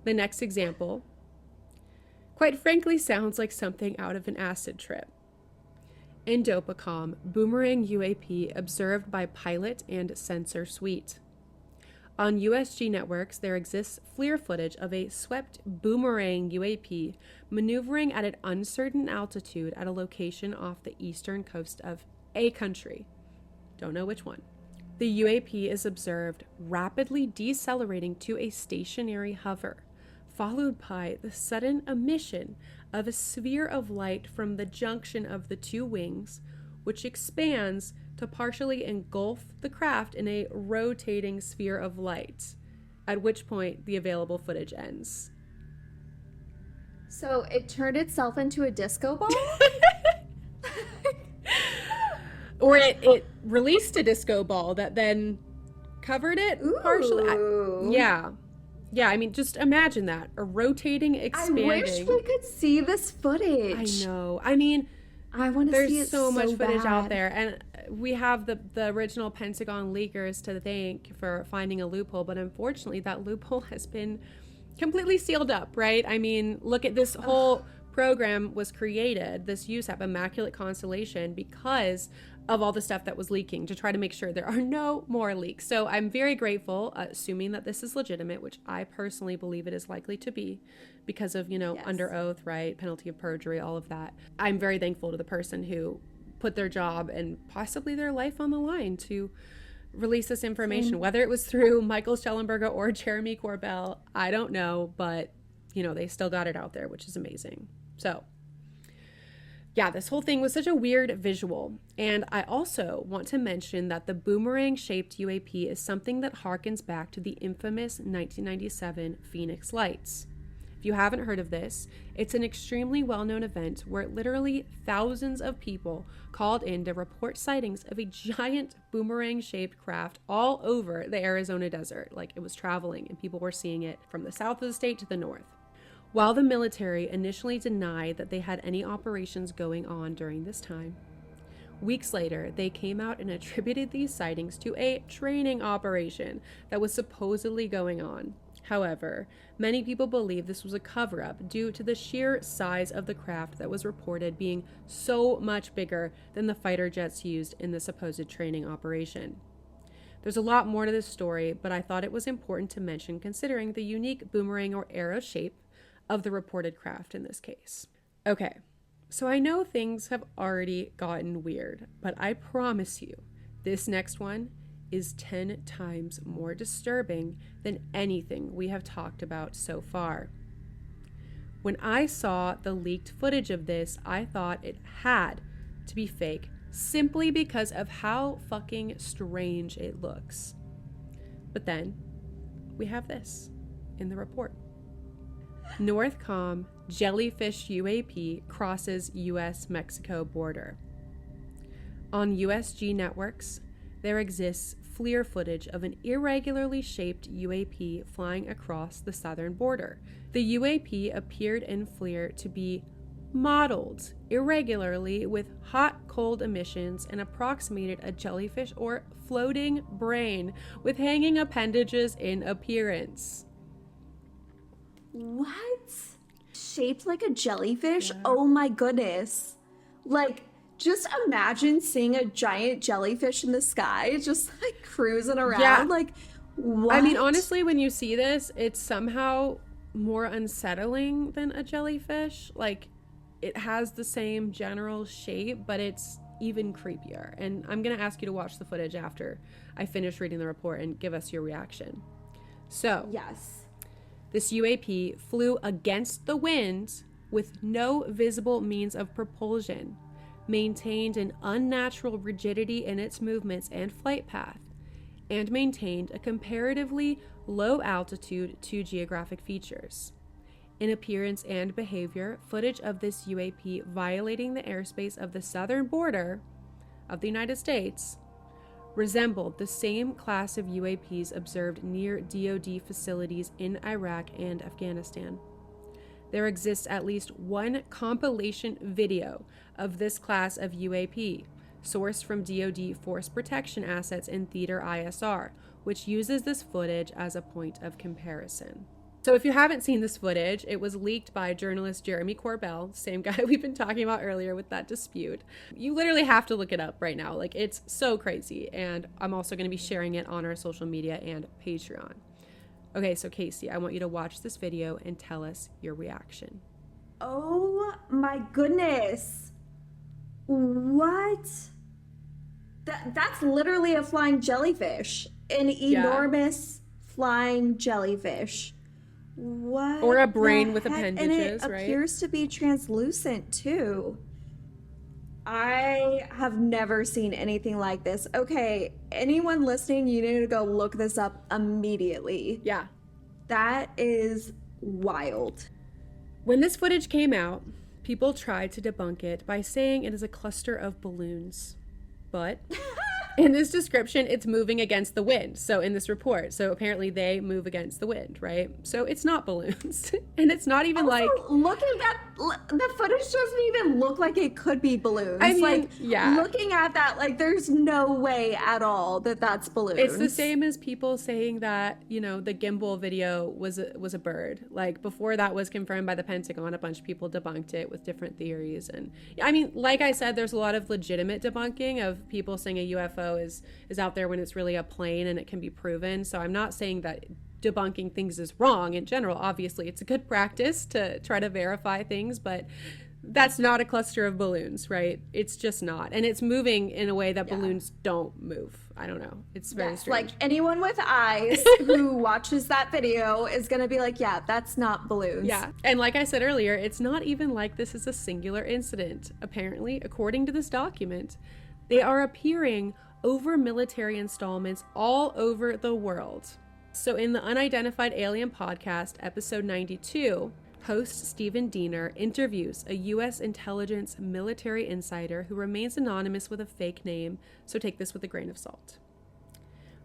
The next example, quite frankly, sounds like something out of an acid trip. Indopacom, boomerang UAP observed by pilot and sensor suite. On USG networks, there exists FLIR footage of a swept boomerang UAP maneuvering at an uncertain altitude at a location off the eastern coast of a country. Don't know which one. The UAP is observed rapidly decelerating to a stationary hover, followed by the sudden emission of a sphere of light from the junction of the two wings, which expands to partially engulf the craft in a rotating sphere of light, at which point the available footage ends. So it turned itself into a disco ball? Or it released a disco ball that then covered it partially. Yeah, I mean, just imagine that. A rotating, expanding. I wish we could see this footage. I know. I mean, I want to see it so much footage bad. out there, and we have the original Pentagon leakers to thank for finding a loophole, but unfortunately that loophole has been completely sealed up, right? I mean, look at this whole program was created, this USAP, Immaculate Constellation, because of all the stuff that was leaking to try to make sure there are no more leaks. So I'm very grateful, assuming that this is legitimate, which I personally believe it is likely to be because of, you know, yes. under oath, right? Penalty of perjury, all of that. I'm very thankful to the person who put their job and possibly their life on the line to release this information, whether it was through Michael Schellenberger or Jeremy Corbell, I don't know, but you know, they still got it out there, which is amazing. So yeah, this whole thing was such a weird visual. And I also want to mention that the boomerang-shaped UAP is something that harkens back to the infamous 1997 Phoenix Lights. If you haven't heard of this, it's an extremely well-known event where literally thousands of people called in to report sightings of a giant boomerang-shaped craft all over the Arizona desert. Like, it was traveling and people were seeing it from the south of the state to the north. While the military initially denied that they had any operations going on during this time, weeks later, they came out and attributed these sightings to a training operation that was supposedly going on. However, many people believe this was a cover-up due to the sheer size of the craft that was reported being so much bigger than the fighter jets used in the supposed training operation. There's a lot more to this story, but I thought it was important to mention considering the unique boomerang or arrow shape of the reported craft in this case. Okay, so I know things have already gotten weird, but I promise you, this next one is 10 times more disturbing than anything we have talked about so far. When I saw the leaked footage of this, I thought it had to be fake simply because of how fucking strange it looks. But then we have this in the report. Northcom Jellyfish UAP crosses U.S.-Mexico border. On USG networks, there exists FLIR footage of an irregularly shaped UAP flying across the southern border. The UAP appeared in FLIR to be modeled irregularly with hot-cold emissions and approximated a jellyfish or floating brain with hanging appendages in appearance. What? Shaped like a jellyfish? Yeah. Oh my goodness. Like, just imagine seeing a giant jellyfish in the sky, just like cruising around. Yeah. Like, what? I mean, honestly, when you see this, it's somehow more unsettling than a jellyfish. Like, it has the same general shape, but it's even creepier. And I'm going to ask you to watch the footage after I finish reading the report and give us your reaction. So, yes. This UAP flew against the wind with no visible means of propulsion, maintained an unnatural rigidity in its movements and flight path, and maintained a comparatively low altitude to geographic features. In appearance and behavior, footage of this UAP violating the airspace of the southern border of the United States resembled the same class of UAPs observed near DoD facilities in Iraq and Afghanistan. There exists at least one compilation video of this class of UAP, sourced from DoD Force Protection Assets in Theater ISR, which uses this footage as a point of comparison. So if you haven't seen this footage, it was leaked by journalist Jeremy Corbell, same guy we've been talking about earlier with that dispute. You literally have to look it up right now. Like, it's so crazy. And I'm also going to be sharing it on our social media and Patreon. Okay, so Casey, I want you to watch this video and tell us your reaction. Oh my goodness. What? That's literally a flying jellyfish. An enormous flying jellyfish. What? Or a brain with appendages, and it right? appears to be translucent too. I have never seen anything like this. Okay, anyone listening, you need to go look this up immediately. Yeah. That is wild. When this footage came out, people tried to debunk it by saying it is a cluster of balloons. But In this description, it's moving against the wind. So in this report, so apparently they move against the wind, right? So it's not balloons. And it's not even also, like... looking at the footage doesn't even look like it could be balloons. I mean, like, yeah. Looking at that, like, there's no way at all that that's balloons. It's the same as people saying that, you know, the gimbal video was a bird. Like, before that was confirmed by the Pentagon, a bunch of people debunked it with different theories. And I mean, like I said, there's a lot of legitimate debunking of people saying a UFO is out there when it's really a plane and it can be proven. So I'm not saying that debunking things is wrong in general. Obviously, it's a good practice to try to verify things, but that's not a cluster of balloons, right? It's just not. And it's moving in a way that balloons don't move. I don't know. It's very strange. Like, anyone with eyes who watches that video is going to be like, yeah, that's not balloons. Yeah. And like I said earlier, it's not even like this is a singular incident. Apparently, according to this document, they are appearing over military installments all over the world. So in the Unidentified Alien Podcast, episode 92, host Stephen Diener interviews a U.S. intelligence military insider who remains anonymous with a fake name, so take this with a grain of salt.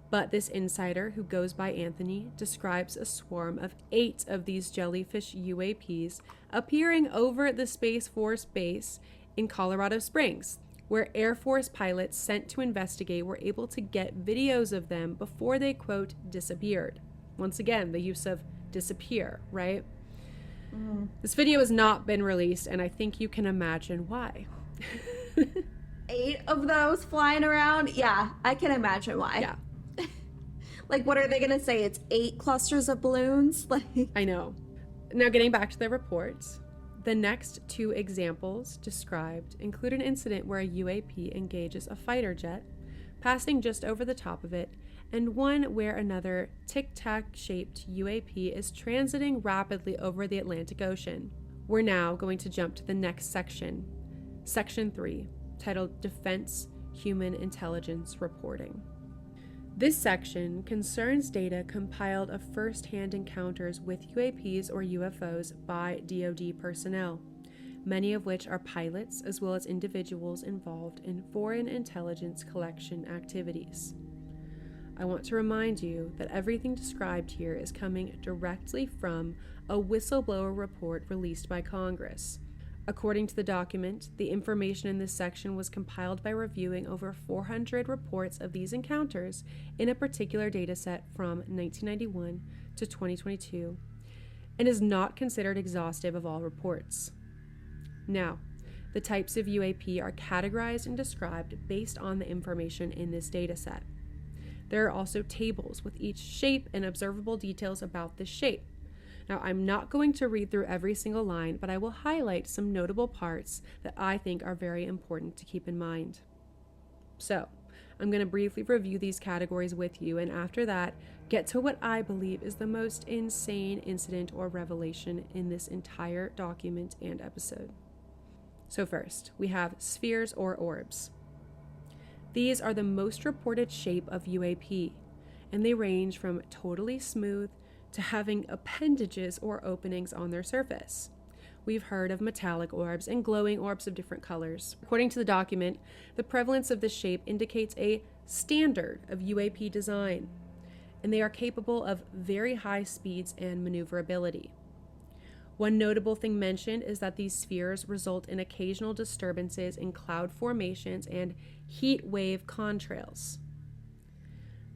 But this insider, who goes by Anthony, describes a swarm of 8 of these Jellyfish UAPs appearing over the Space Force base in Colorado Springs, where Air Force pilots sent to investigate were able to get videos of them before they, quote, disappeared. Once again, the use of disappear, right? This video has not been released, and I think you can imagine why. 8 of those flying around? Yeah, I can imagine why. Yeah. Like, what are they going to say? It's 8 clusters of balloons? Like, I know. Now, getting back to the reports, the next 2 examples described include an incident where a UAP engages a fighter jet, passing just over the top of it, and one where another tic-tac-shaped UAP is transiting rapidly over the Atlantic Ocean. We're now going to jump to the next section, Section 3, titled Defense Human Intelligence Reporting. This section concerns data compiled of first-hand encounters with UAPs or UFOs by DoD personnel, many of which are pilots as well as individuals involved in foreign intelligence collection activities. I want to remind you that everything described here is coming directly from a whistleblower report released by Congress. According to the document, the information in this section was compiled by reviewing over 400 reports of these encounters in a particular dataset from 1991 to 2022 and is not considered exhaustive of all reports. Now, the types of UAP are categorized and described based on the information in this dataset. There are also tables with each shape and observable details about the shape. Now, I'm not going to read through every single line, but I will highlight some notable parts that I think are very important to keep in mind. So, I'm going to briefly review these categories with you, and after that, get to what I believe is the most insane incident or revelation in this entire document and episode. So first, we have spheres or orbs. These are the most reported shape of UAP, and they range from totally smooth to having appendages or openings on their surface. We've heard of metallic orbs and glowing orbs of different colors. According to the document, the prevalence of this shape indicates a standard of UAP design, and they are capable of very high speeds and maneuverability. One notable thing mentioned is that these spheres result in occasional disturbances in cloud formations and heat wave contrails.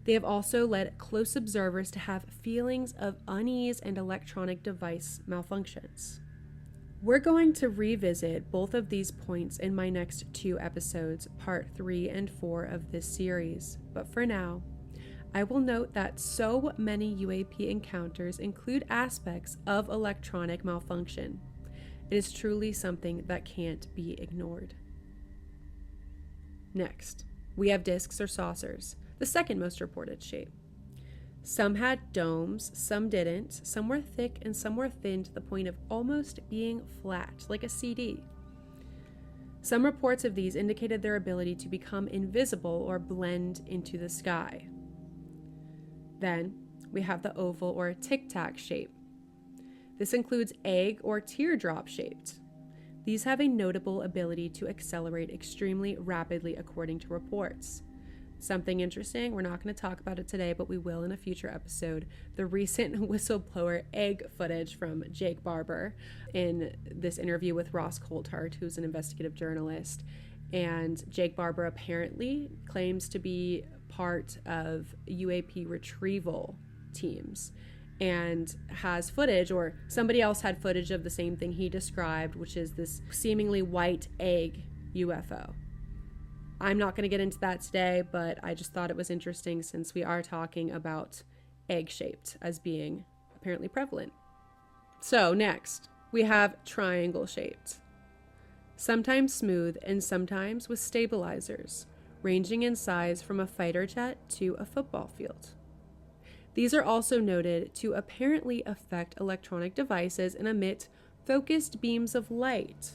They have also led close observers to have feelings of unease and electronic device malfunctions. We're going to revisit both of these points in my next 2 episodes, part 3 and 4 of this series, but for now, I will note that so many UAP encounters include aspects of electronic malfunction. It is truly something that can't be ignored. Next, we have discs or saucers, the second most reported shape. Some had domes, some didn't, some were thick and some were thin to the point of almost being flat, like a CD. Some reports of these indicated their ability to become invisible or blend into the sky. Then, we have the oval or tic-tac shape. This includes egg or teardrop shaped. These have a notable ability to accelerate extremely rapidly according to reports. Something interesting, we're not going to talk about it today, but we will in a future episode. The recent whistleblower egg footage from Jake Barber in this interview with Ross Coulthart, who's an investigative journalist. And Jake Barber apparently claims to be part of UAP retrieval teams and has footage, or somebody else had footage of the same thing he described, which is this seemingly white egg UFO. I'm not going to get into that today, but I just thought it was interesting since we are talking about egg-shaped as being apparently prevalent. So next, we have triangle-shaped. Sometimes smooth and sometimes with stabilizers, ranging in size from a fighter jet to a football field. These are also noted to apparently affect electronic devices and emit focused beams of light.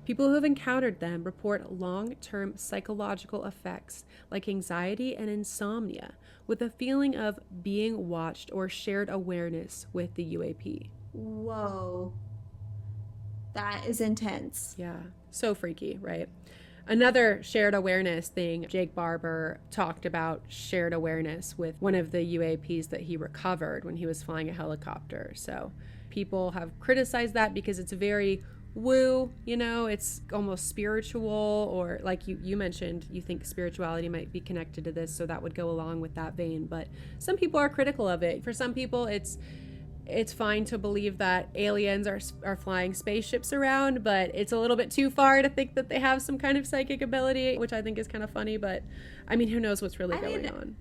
People who have encountered them report long-term psychological effects like anxiety and insomnia, with a feeling of being watched or shared awareness with the UAP. Whoa. That is intense. Yeah, so freaky, right? Another shared awareness thing, Jake Barber talked about shared awareness with one of the UAPs that he recovered when he was flying a helicopter. So people have criticized that because it's very woo, you know, it's almost spiritual, or like you mentioned, you think spirituality might be connected to this, so that would go along with that vein. But some people are critical of it. For some people, it's fine to believe that aliens are flying spaceships around, but it's a little bit too far to think that they have some kind of psychic ability, which I think is kind of funny. But I mean, who knows what's really going on?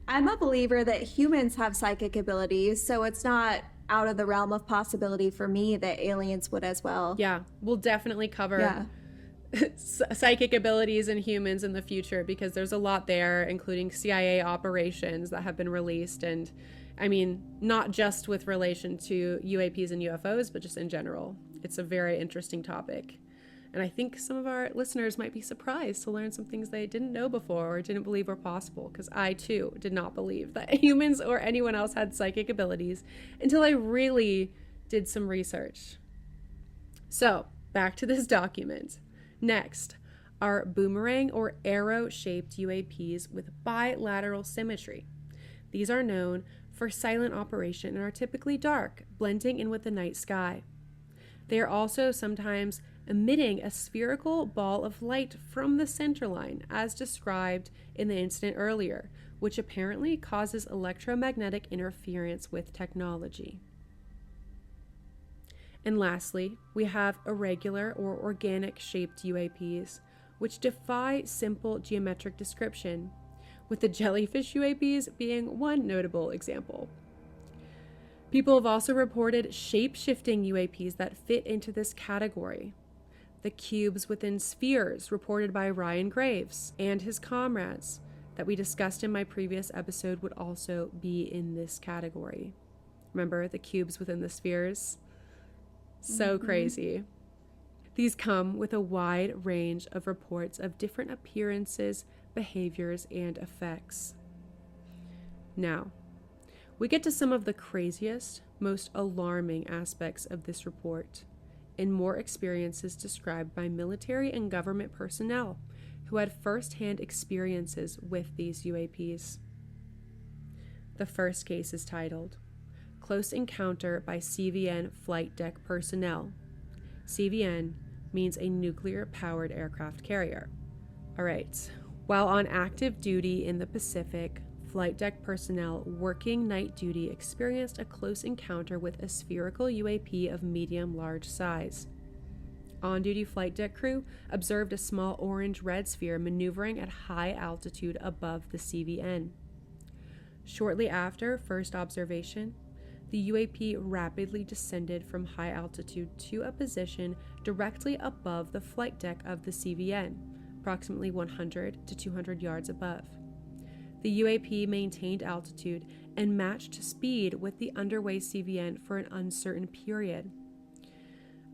I'm a believer that humans have psychic abilities, so it's not out of the realm of possibility for me that aliens would as well. Yeah, we'll definitely cover psychic abilities in humans in the future, because there's a lot there, including CIA operations that have been released. And I mean, not just with relation to UAPs and UFOs, but just in general. It's a very interesting topic. And I think some of our listeners might be surprised to learn some things they didn't know before or didn't believe were possible, because I too did not believe that humans or anyone else had psychic abilities until I really did some research. So back to this document. Next are boomerang or arrow-shaped UAPs with bilateral symmetry. These are known for silent operation and are typically dark, blending in with the night sky. They are also sometimes emitting a spherical ball of light from the center line, as described in the incident earlier, which apparently causes electromagnetic interference with technology. And lastly, we have irregular or organic-shaped UAPs, which defy simple geometric description, with the Jellyfish UAPs being one notable example. People have also reported shape-shifting UAPs that fit into this category. The cubes within spheres reported by Ryan Graves and his comrades that we discussed in my previous episode would also be in this category. Remember the cubes within the spheres? So crazy. These come with a wide range of reports of different appearances, behaviors, and effects. Now, we get to some of the craziest, most alarming aspects of this report, and more experiences described by military and government personnel who had first-hand experiences with these UAPs. The first case is titled, Close Encounter by CVN Flight Deck Personnel. CVN means a nuclear-powered aircraft carrier. All right. While on active duty in the Pacific, flight deck personnel working night duty experienced a close encounter with a spherical UAP of medium-large size. On-duty flight deck crew observed a small orange-red sphere maneuvering at high altitude above the CVN. Shortly after first observation, the UAP rapidly descended from high altitude to a position directly above the flight deck of the CVN, approximately 100 to 200 yards above. The UAP maintained altitude and matched speed with the underway CVN for an uncertain period.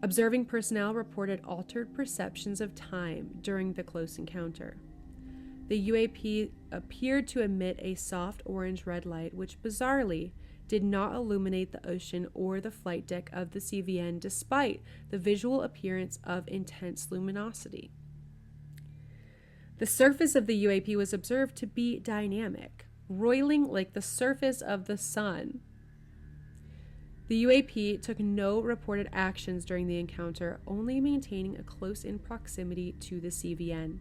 Observing personnel reported altered perceptions of time during the close encounter. The UAP appeared to emit a soft orange-red light, which bizarrely did not illuminate the ocean or the flight deck of the CVN despite the visual appearance of intense luminosity. The surface of the UAP was observed to be dynamic, roiling like the surface of the sun. The UAP took no reported actions during the encounter, only maintaining a close-in proximity to the CVN.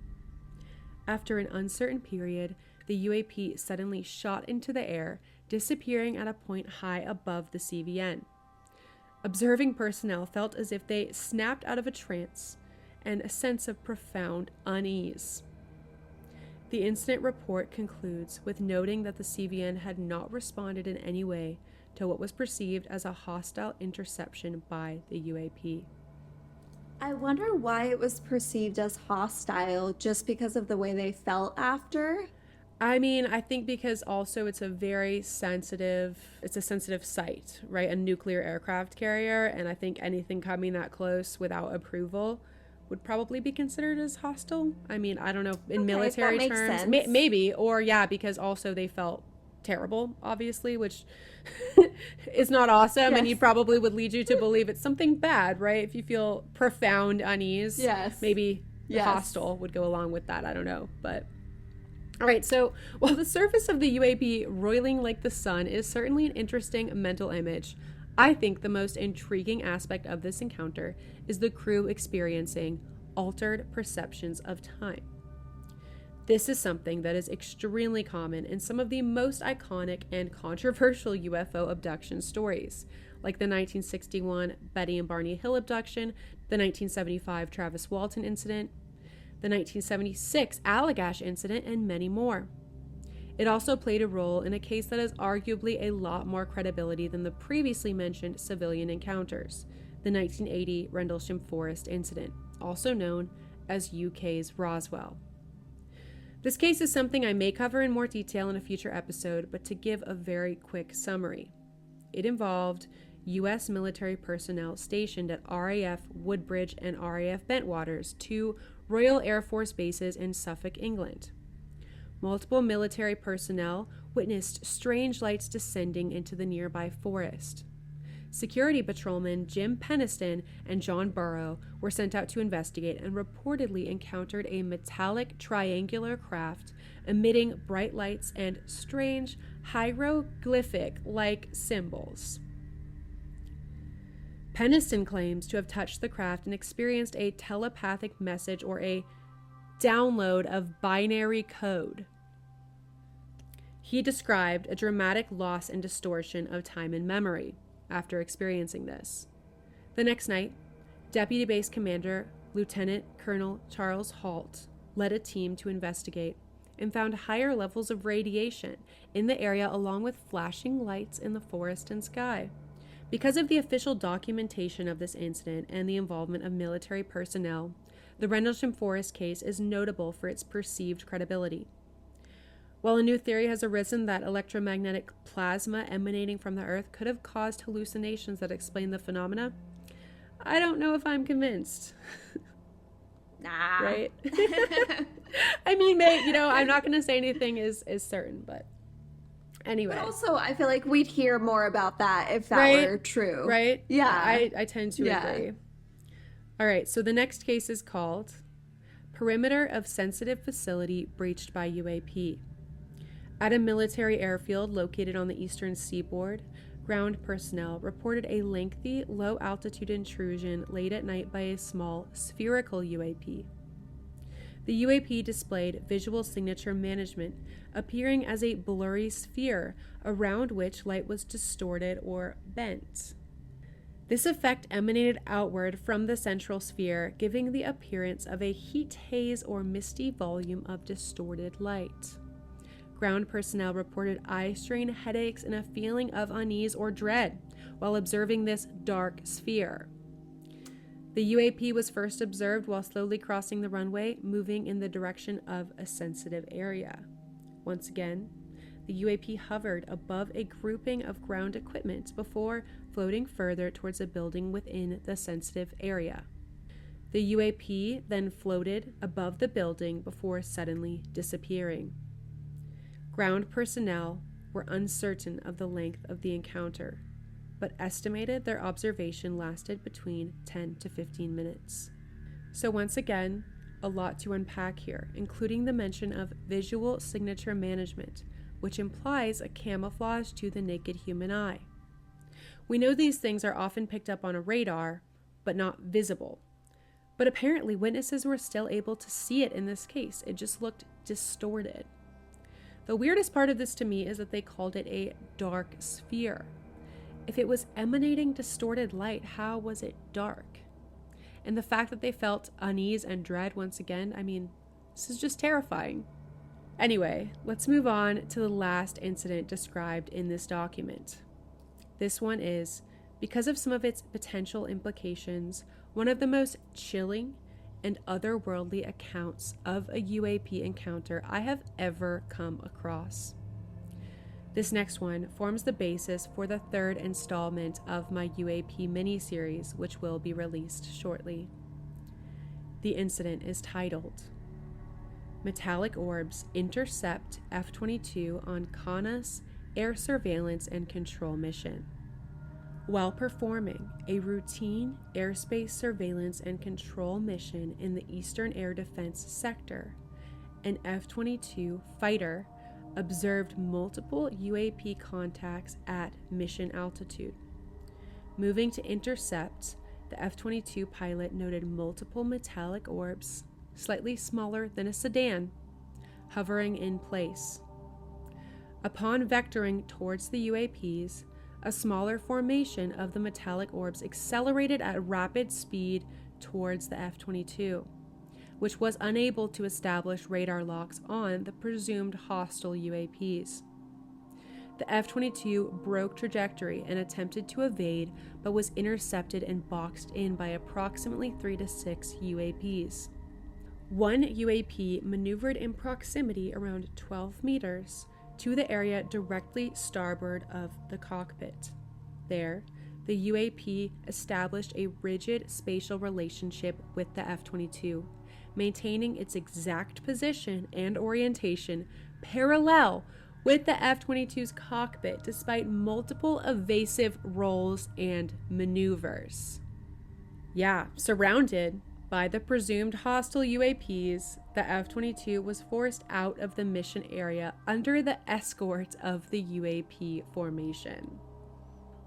After an uncertain period, the UAP suddenly shot into the air, disappearing at a point high above the CVN. Observing personnel felt as if they snapped out of a trance and a sense of profound unease. The incident report concludes with noting that the CVN had not responded in any way to what was perceived as a hostile interception by the UAP. I wonder why it was perceived as hostile, just because of the way they felt after. I mean, I think because also it's a sensitive site, right? A nuclear aircraft carrier. And I think anything coming that close without approval would probably be considered as hostile. I mean, I don't know, in military terms, maybe, or yeah, because also they felt terrible, obviously, which is not awesome. Yes. And you probably would lead you to believe it's something bad, right? If you feel profound unease, yes, maybe hostile would go along with that. I don't know, but all right. So while the surface of the UAP roiling like the sun is certainly an interesting mental image, I think the most intriguing aspect of this encounter is the crew experiencing altered perceptions of time. This is something that is extremely common in some of the most iconic and controversial UFO abduction stories, like the 1961 Betty and Barney Hill abduction, the 1975 Travis Walton incident, the 1976 Allagash incident, and many more. It also played a role in a case that has arguably a lot more credibility than the previously mentioned civilian encounters, the 1980 Rendlesham Forest incident, also known as UK's Roswell. This case is something I may cover in more detail in a future episode, but to give a very quick summary. It involved U.S. military personnel stationed at RAF Woodbridge and RAF Bentwaters, two Royal Air Force bases in Suffolk, England. Multiple military personnel witnessed strange lights descending into the nearby forest. Security patrolmen Jim Peniston and John Burrow were sent out to investigate and reportedly encountered a metallic triangular craft emitting bright lights and strange hieroglyphic-like symbols. Peniston claims to have touched the craft and experienced a telepathic message or a download of binary code. He described a dramatic loss and distortion of time and memory after experiencing this. The next night, Deputy Base Commander Lieutenant Colonel Charles Halt led a team to investigate and found higher levels of radiation in the area along with flashing lights in the forest and sky. Because of the official documentation of this incident and the involvement of military personnel, the Rendlesham Forest case is notable for its perceived credibility. While a new theory has arisen that electromagnetic plasma emanating from the Earth could have caused hallucinations that explain the phenomena, I don't know if I'm convinced. Nah. Right? I mean, I'm not going to say anything is certain, but anyway. But also, I feel like we'd hear more about that if that were true. Right? Yeah. I tend to agree. All right, so the next case is called Perimeter of Sensitive Facility Breached by UAP. At a military airfield located on the eastern seaboard, ground personnel reported a lengthy, low-altitude intrusion late at night by a small, spherical UAP. The UAP displayed visual signature management, appearing as a blurry sphere around which light was distorted or bent. This effect emanated outward from the central sphere, giving the appearance of a heat haze or misty volume of distorted light. Ground personnel reported eye strain, headaches, and a feeling of unease or dread while observing this dark sphere. The UAP was first observed while slowly crossing the runway, moving in the direction of a sensitive area. Once again, the UAP hovered above a grouping of ground equipment before floating further towards a building within the sensitive area. The UAP then floated above the building before suddenly disappearing. Ground personnel were uncertain of the length of the encounter, but estimated their observation lasted between 10 to 15 minutes. So once again, a lot to unpack here, including the mention of visual signature management, which implies a camouflage to the naked human eye. We know these things are often picked up on a radar, but not visible. But apparently witnesses were still able to see it in this case. It just looked distorted. The weirdest part of this to me is that they called it a dark sphere. If it was emanating distorted light, how was it dark? And the fact that they felt unease and dread once again, I mean, this is just terrifying. Anyway, let's move on to the last incident described in this document. This one is, because of some of its potential implications, one of the most chilling and otherworldly accounts of a UAP encounter I have ever come across. This next one forms the basis for the third installment of my UAP miniseries, which will be released shortly. The incident is titled, Metallic Orbs Intercept F-22 on Kanas Air Surveillance and Control Mission. While performing a routine airspace surveillance and control mission in the Eastern Air Defense Sector, an F-22 fighter observed multiple UAP contacts at mission altitude. Moving to intercept, the F-22 pilot noted multiple metallic orbs, slightly smaller than a sedan, hovering in place. Upon vectoring towards the UAPs, a smaller formation of the metallic orbs accelerated at rapid speed towards the F-22, which was unable to establish radar locks on the presumed hostile UAPs. The F-22 broke trajectory and attempted to evade, but was intercepted and boxed in by approximately 3 to 6 UAPs. One UAP maneuvered in proximity around 12 meters to the area directly starboard of the cockpit. There, the UAP established a rigid spatial relationship with the F-22, maintaining its exact position and orientation parallel with the F-22's cockpit despite multiple evasive rolls and maneuvers. Yeah, surrounded by the presumed hostile UAPs, the F-22 was forced out of the mission area under the escort of the UAP formation.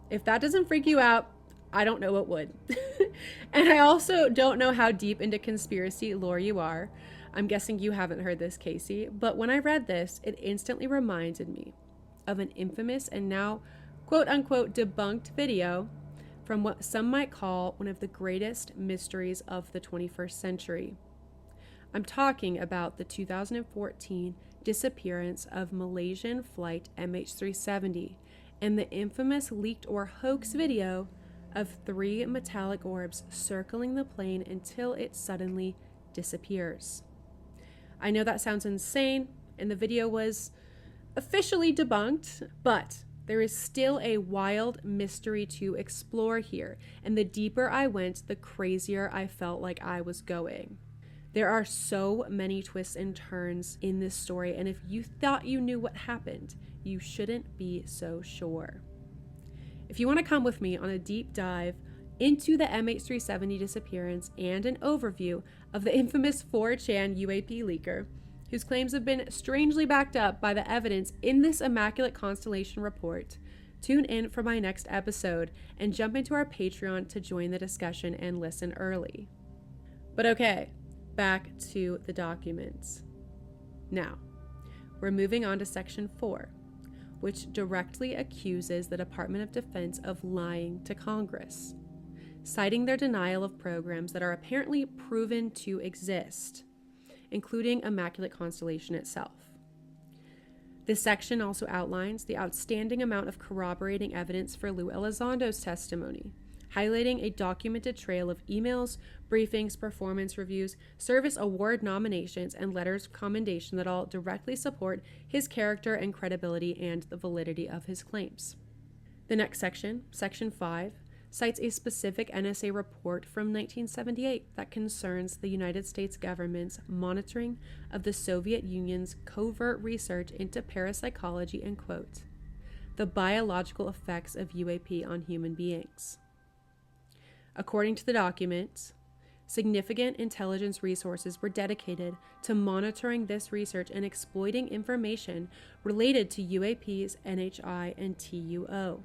If that doesn't freak you out, I don't know what would. And I also don't know how deep into conspiracy lore you are. I'm guessing you haven't heard this, Casey, but when I read this, it instantly reminded me of an infamous and now quote-unquote debunked video from what some might call one of the greatest mysteries of the 21st century. I'm talking about the 2014 disappearance of Malaysian flight MH370 and the infamous leaked or hoax video of 3 metallic orbs circling the plane until it suddenly disappears. I know that sounds insane, and the video was officially debunked, but there is still a wild mystery to explore here, and the deeper I went, the crazier I felt like I was going. There are so many twists and turns in this story, and if you thought you knew what happened, you shouldn't be so sure. If you want to come with me on a deep dive into the MH370 disappearance and an overview of the infamous 4chan UAP leaker, whose claims have been strangely backed up by the evidence in this Immaculate Constellation Report, tune in for my next episode and jump into our Patreon to join the discussion and listen early. But okay, back to the documents. Now, we're moving on to Section 4, which directly accuses the Department of Defense of lying to Congress, citing their denial of programs that are apparently proven to exist, including Immaculate Constellation itself. This section also outlines the outstanding amount of corroborating evidence for Lou Elizondo's testimony, highlighting a documented trail of emails, briefings, performance reviews, service award nominations, and letters of commendation that all directly support his character and credibility and the validity of his claims. The next section, Section 5, cites a specific NSA report from 1978 that concerns the United States government's monitoring of the Soviet Union's covert research into parapsychology and, quote, the biological effects of UAP on human beings. According to the document, Significant intelligence resources were dedicated to monitoring this research and exploiting information related to UAPs, NHI, and TUO.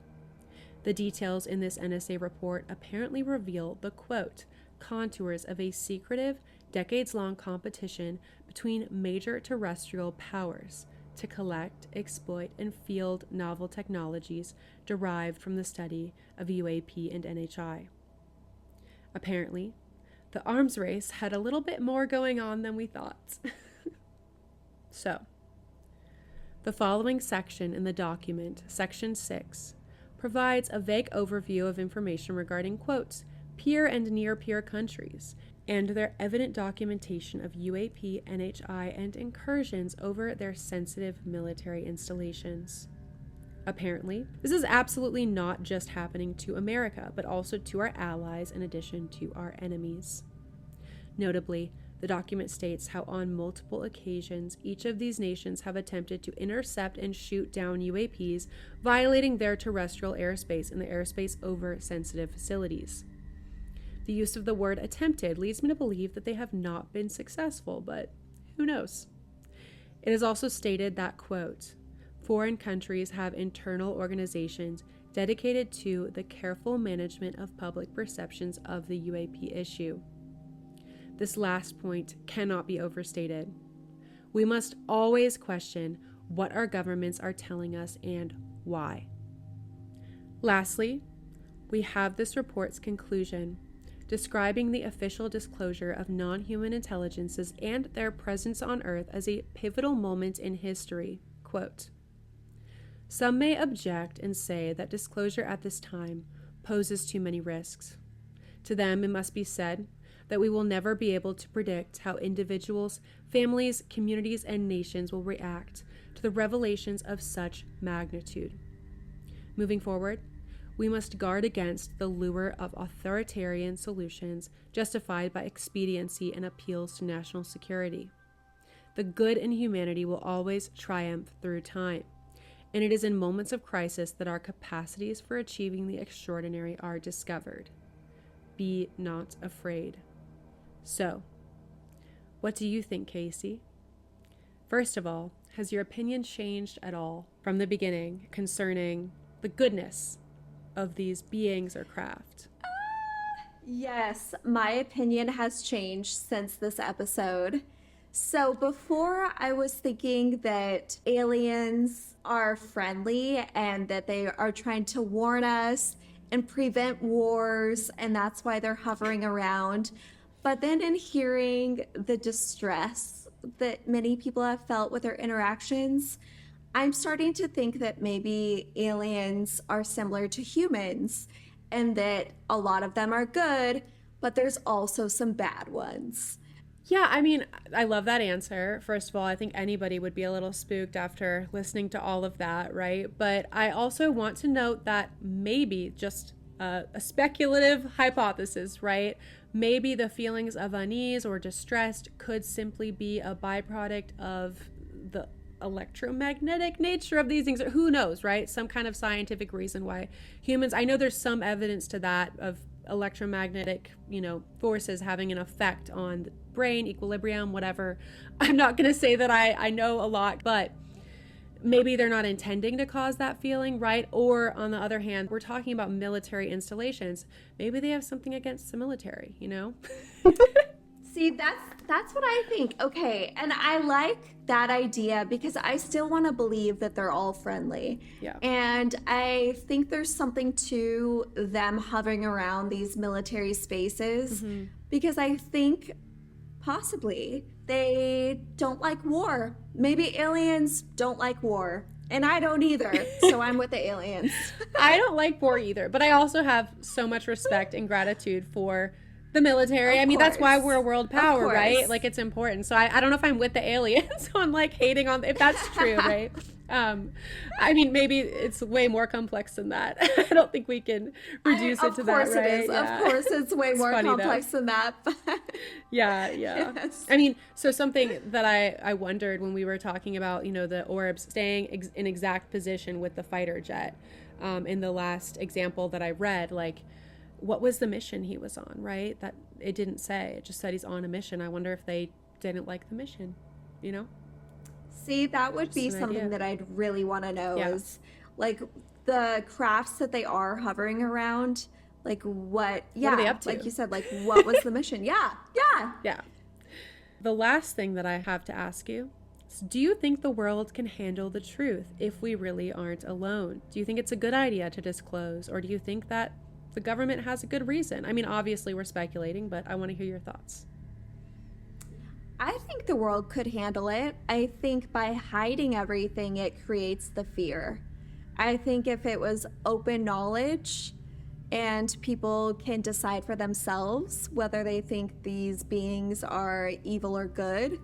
The details in this NSA report apparently reveal the, quote, contours of a secretive, decades-long competition between major terrestrial powers to collect, exploit, and field novel technologies derived from the study of UAP and NHI. Apparently, the arms race had a little bit more going on than we thought. So, the following section in the document, Section 6, provides a vague overview of information regarding, quote, peer and near-peer countries and their evident documentation of UAP, NHI, and incursions over their sensitive military installations. Apparently, this is absolutely not just happening to America, but also to our allies in addition to our enemies. Notably, the document states how on multiple occasions each of these nations have attempted to intercept and shoot down UAPs, violating their terrestrial airspace and the airspace over sensitive facilities. The use of the word attempted leads me to believe that they have not been successful, but who knows? It is also stated that, quote, foreign countries have internal organizations dedicated to the careful management of public perceptions of the UAP issue. This last point cannot be overstated. We must always question what our governments are telling us and why. Lastly, we have this report's conclusion, describing the official disclosure of non-human intelligences and their presence on Earth as a pivotal moment in history. Quote, some may object and say that disclosure at this time poses too many risks. To them, it must be said that we will never be able to predict how individuals, families, communities, and nations will react to the revelations of such magnitude. Moving forward, we must guard against the lure of authoritarian solutions justified by expediency and appeals to national security. The good in humanity will always triumph through time, and it is in moments of crisis that our capacities for achieving the extraordinary are discovered. Be not afraid. So, what do you think, Casey? First of all, has your opinion changed at all from the beginning concerning the goodness of these beings or craft? Yes, my opinion has changed since this episode. So before I was thinking that aliens are friendly and that they are trying to warn us and prevent wars, and that's why they're hovering around. But then in hearing the distress that many people have felt with their interactions, I'm starting to think that maybe aliens are similar to humans and that a lot of them are good, but there's also some bad ones. Yeah, I mean, I love that answer. First of all, I think anybody would be a little spooked after listening to all of that, right? But I also want to note that maybe just a speculative hypothesis, right? Maybe the feelings of unease or distress could simply be a byproduct of the electromagnetic nature of these things. Who knows, right? Some kind of scientific reason why humans, I know there's some evidence to that of electromagnetic, forces having an effect on the brain, equilibrium, whatever. I'm not going to say that I know a lot, but maybe they're not intending to cause that feeling, right? Or on the other hand, we're talking about military installations. Maybe they have something against the military, See, that's what I think. Okay, and I like that idea because I still want to believe that they're all friendly. Yeah. And I think there's something to them hovering around these military spaces because I think possibly they don't like war. Maybe aliens don't like war. And I don't either, so I'm with the aliens. I don't like war either, but I also have so much respect and gratitude for the military. I mean, that's why we're a world power, right? Like, it's important. So I don't know if I'm with the aliens on like hating on, if that's true, right? I mean, maybe it's way more complex than that. I don't think we can reduce it to that, right? Of course it is. Yeah. Of course it's way more complex than that. Yeah. Yes. I mean, so something that I wondered when we were talking about, the orbs staying in exact position with the fighter jet, in the last example that I read, like, what was the mission he was on, right? That it didn't say. It just said he's on a mission. I wonder if they didn't like the mission, you know? See, that would be something that I'd really want to know is like the crafts that they are hovering around, like what are they up to? Like you said, like what was the mission? Yeah. The last thing that I have to ask you is, do you think the world can handle the truth if we really aren't alone? Do you think it's a good idea to disclose, or do you think that the government has a good reason? I mean, obviously we're speculating, but I want to hear your thoughts. I think the world could handle it. I think by hiding everything, it creates the fear. I think if it was open knowledge and people can decide for themselves whether they think these beings are evil or good,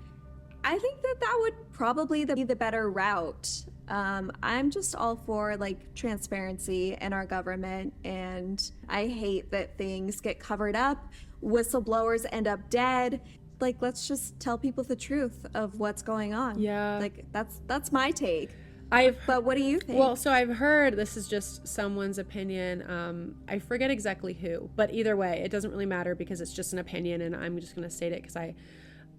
I think that would probably be the better route. I'm just all for like transparency in our government, and I hate that things get covered up, whistleblowers end up dead. Like, let's just tell people the truth of what's going on. Yeah. Like, that's my take. But what do you think? Well, so I've heard, this is just someone's opinion. I forget exactly who, but either way, it doesn't really matter because it's just an opinion, and I'm just going to state it because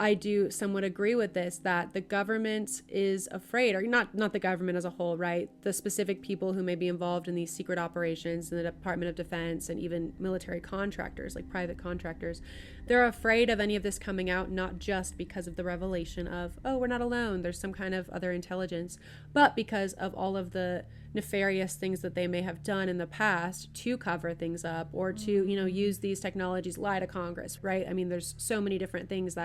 I do somewhat agree with this, that the government is afraid, or not the government as a whole, right? The specific people who may be involved in these secret operations in the Department of Defense and even military contractors, like private contractors, they're afraid of any of this coming out, not just because of the revelation of, oh, we're not alone, there's some kind of other intelligence, but because of all of the nefarious things that they may have done in the past to cover things up or to, use these technologies, lie to Congress, right? I mean, there's so many different things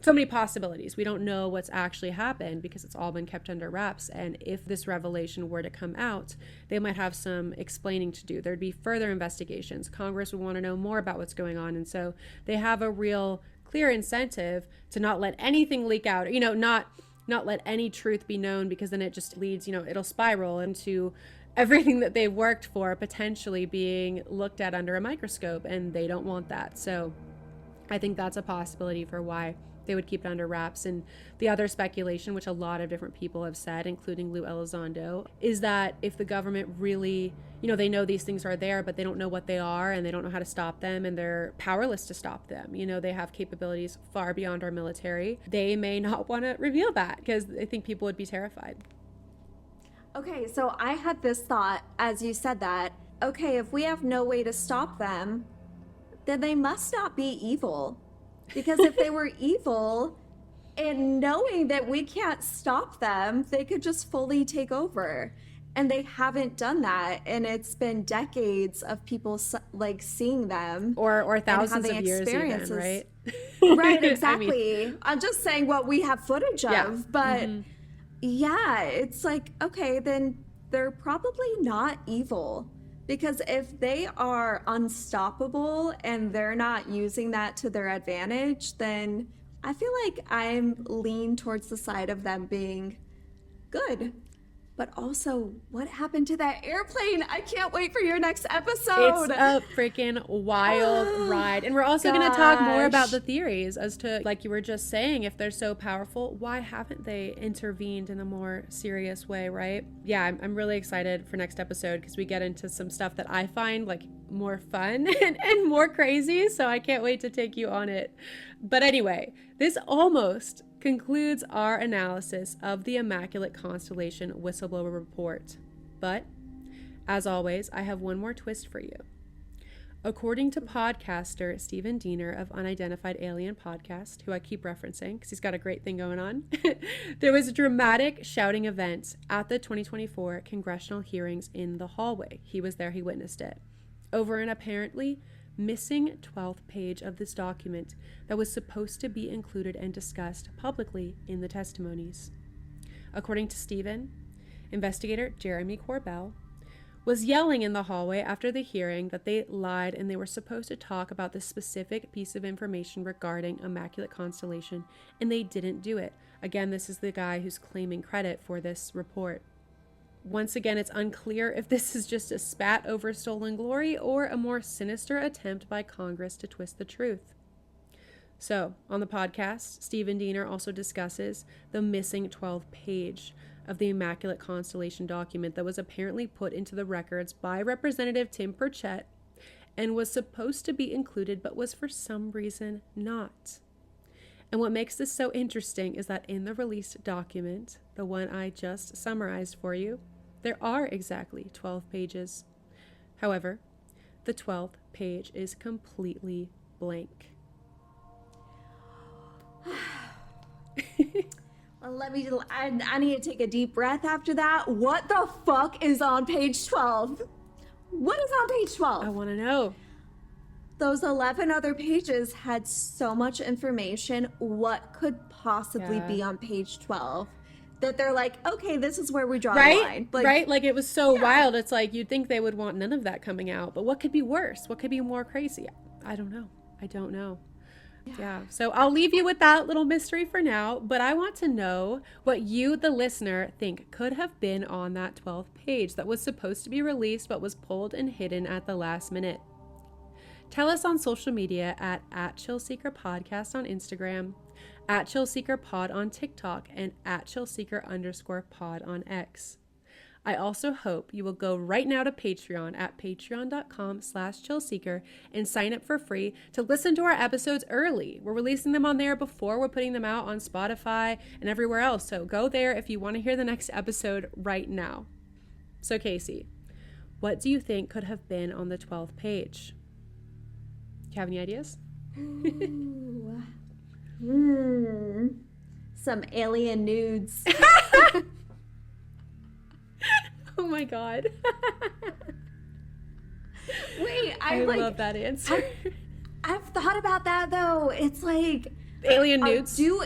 so many possibilities. We don't know what's actually happened because it's all been kept under wraps. And if this revelation were to come out, they might have some explaining to do. There'd be further investigations. Congress would want to know more about what's going on. And so they have a real clear incentive to not let anything leak out, not let any truth be known, because then it just leads, it'll spiral into everything that they've worked for potentially being looked at under a microscope, and they don't want that. So I think that's a possibility for why they would keep it under wraps. And the other speculation, which a lot of different people have said, including Lou Elizondo, is that if the government really, they know these things are there, but they don't know what they are and they don't know how to stop them, and they're powerless to stop them. They have capabilities far beyond our military. They may not want to reveal that because I think people would be terrified. Okay, so I had this thought as you said that. Okay, if we have no way to stop them, then they must not be evil. Because if they were evil, and knowing that we can't stop them, they could just fully take over. And they haven't done that. And it's been decades of people like seeing them. Or thousands of years even, right? Right, exactly. I'm just saying what we have footage of. But yeah, it's like, okay, then they're probably not evil. Because if they are unstoppable and they're not using that to their advantage, then I feel like I'm lean towards the side of them being good. But also, what happened to that airplane? I can't wait for your next episode. It's a freaking wild ride. And we're also going to talk more about the theories as to, like you were just saying, if they're so powerful, why haven't they intervened in a more serious way, right? Yeah, I'm really excited for next episode because we get into some stuff that I find like more fun and more crazy. So I can't wait to take you on it. But anyway, this almost concludes our analysis of the Immaculate Constellation Whistleblower Report. But, as always, I have one more twist for you. According to podcaster Stephen Diener of Unidentified Alien Podcast, who I keep referencing because he's got a great thing going on, there was a dramatic shouting event at the 2024 Congressional hearings in the hallway. He was there, he witnessed it. Over an apparently missing 12th page of this document that was supposed to be included and discussed publicly in the testimonies. According to Stephen, investigator Jeremy Corbell was yelling in the hallway after the hearing that they lied and they were supposed to talk about this specific piece of information regarding Immaculate Constellation, and they didn't do it. Again, this is the guy who's claiming credit for this report. Once again, it's unclear if this is just a spat over stolen glory or a more sinister attempt by Congress to twist the truth. So, on the podcast, Stephen Diener also discusses the missing 12th page of the Immaculate Constellation document that was apparently put into the records by Representative Tim Burchett and was supposed to be included, but was for some reason not. And what makes this so interesting is that in the released document, the one I just summarized for you, there are exactly 12 pages. However, the 12th page is completely blank. I need to take a deep breath after that. What the fuck is on page 12? What is on page 12? I want to know. Those 11 other pages had so much information. What could possibly be on page 12? That they're like, okay, this is where we draw the line. Like, right? Like, it was so wild. It's like, you'd think they would want none of that coming out. But what could be worse? What could be more crazy? I don't know. Yeah. So I'll leave you with that little mystery for now. But I want to know what you, the listener, think could have been on that 12th page that was supposed to be released but was pulled and hidden at the last minute. Tell us on social media at @ChillSeeker Podcast on Instagram, @ChillSeeker Pod on TikTok, and @ChillSeeker_pod on X. I also hope you will go right now to Patreon at patreon.com/ChillSeeker and sign up for free to listen to our episodes early. We're releasing them on there before we're putting them out on Spotify and everywhere else. So go there if you want to hear the next episode right now. So Casey, what do you think could have been on the 12th page? Do you have any ideas? Some alien nudes. Oh my God. Wait, I love that answer. I've thought about that though. It's like alien nudes. Do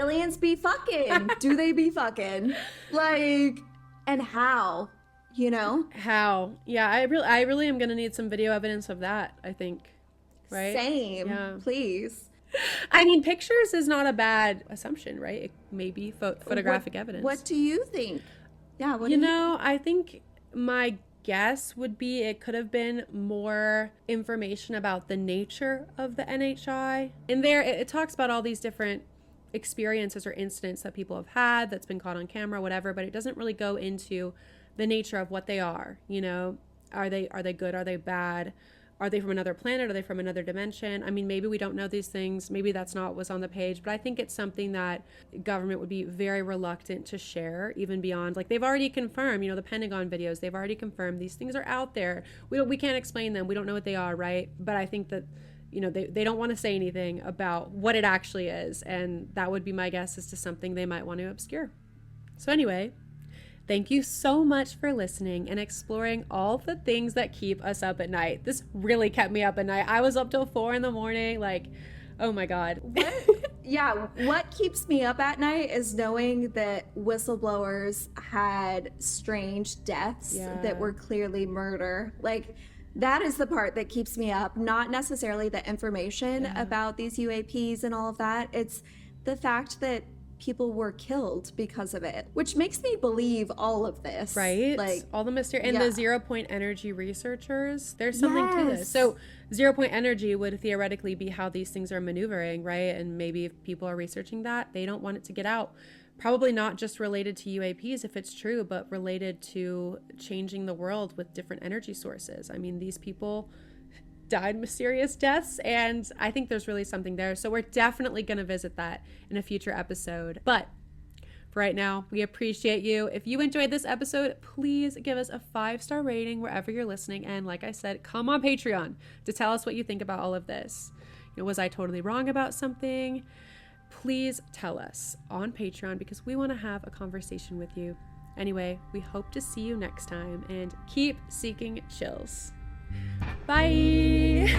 aliens be fucking? Do they be fucking? Like, and how? You know? How? Yeah, I really am gonna need some video evidence of that, I think. Right? Same. Yeah. Please. I mean, pictures is not a bad assumption, right? It may be photographic evidence. What do you think? Yeah, what do you know, I think my guess would be it could have been more information about the nature of the NHI. In there, it talks about all these different experiences or incidents that people have had that's been caught on camera, whatever, but it doesn't really go into the nature of what they are. You know, are they good? Are they bad? Are they from another planet? Are they from another dimension? I mean, maybe we don't know these things. Maybe that's not what's on the page, but I think it's something that government would be very reluctant to share, even beyond, like, they've already confirmed, you know, the Pentagon videos, they've already confirmed these things are out there. We can't explain them. We don't know what they are, right? But I think that, you know, they don't want to say anything about what it actually is. And that would be my guess as to something they might want to obscure. So anyway, thank you so much for listening and exploring all the things that keep us up at night. This really kept me up at night. I was up till 4 a.m, like, oh my God. What keeps me up at night is knowing that whistleblowers had strange deaths that were clearly murder. Like, that is the part that keeps me up, not necessarily the information about these UAPs and all of that. It's the fact that people were killed because of it, which makes me believe all of this. Right? Like, all the mystery. And the 0 point energy researchers, there's something to this. So 0 point energy would theoretically be how these things are maneuvering, right? And maybe if people are researching that, they don't want it to get out. Probably not just related to UAPs if it's true, but related to changing the world with different energy sources. I mean, these people died mysterious deaths, and I think there's really something there. So we're definitely going to visit that in a future episode. But for right now, we appreciate you. If you enjoyed this episode, please give us a 5-star rating wherever you're listening. And like I said, come on Patreon to tell us what you think about all of this. You know, was I totally wrong about something? Please tell us on Patreon because we want to have a conversation with you. Anyway, we hope to see you next time, and keep seeking chills. Bye.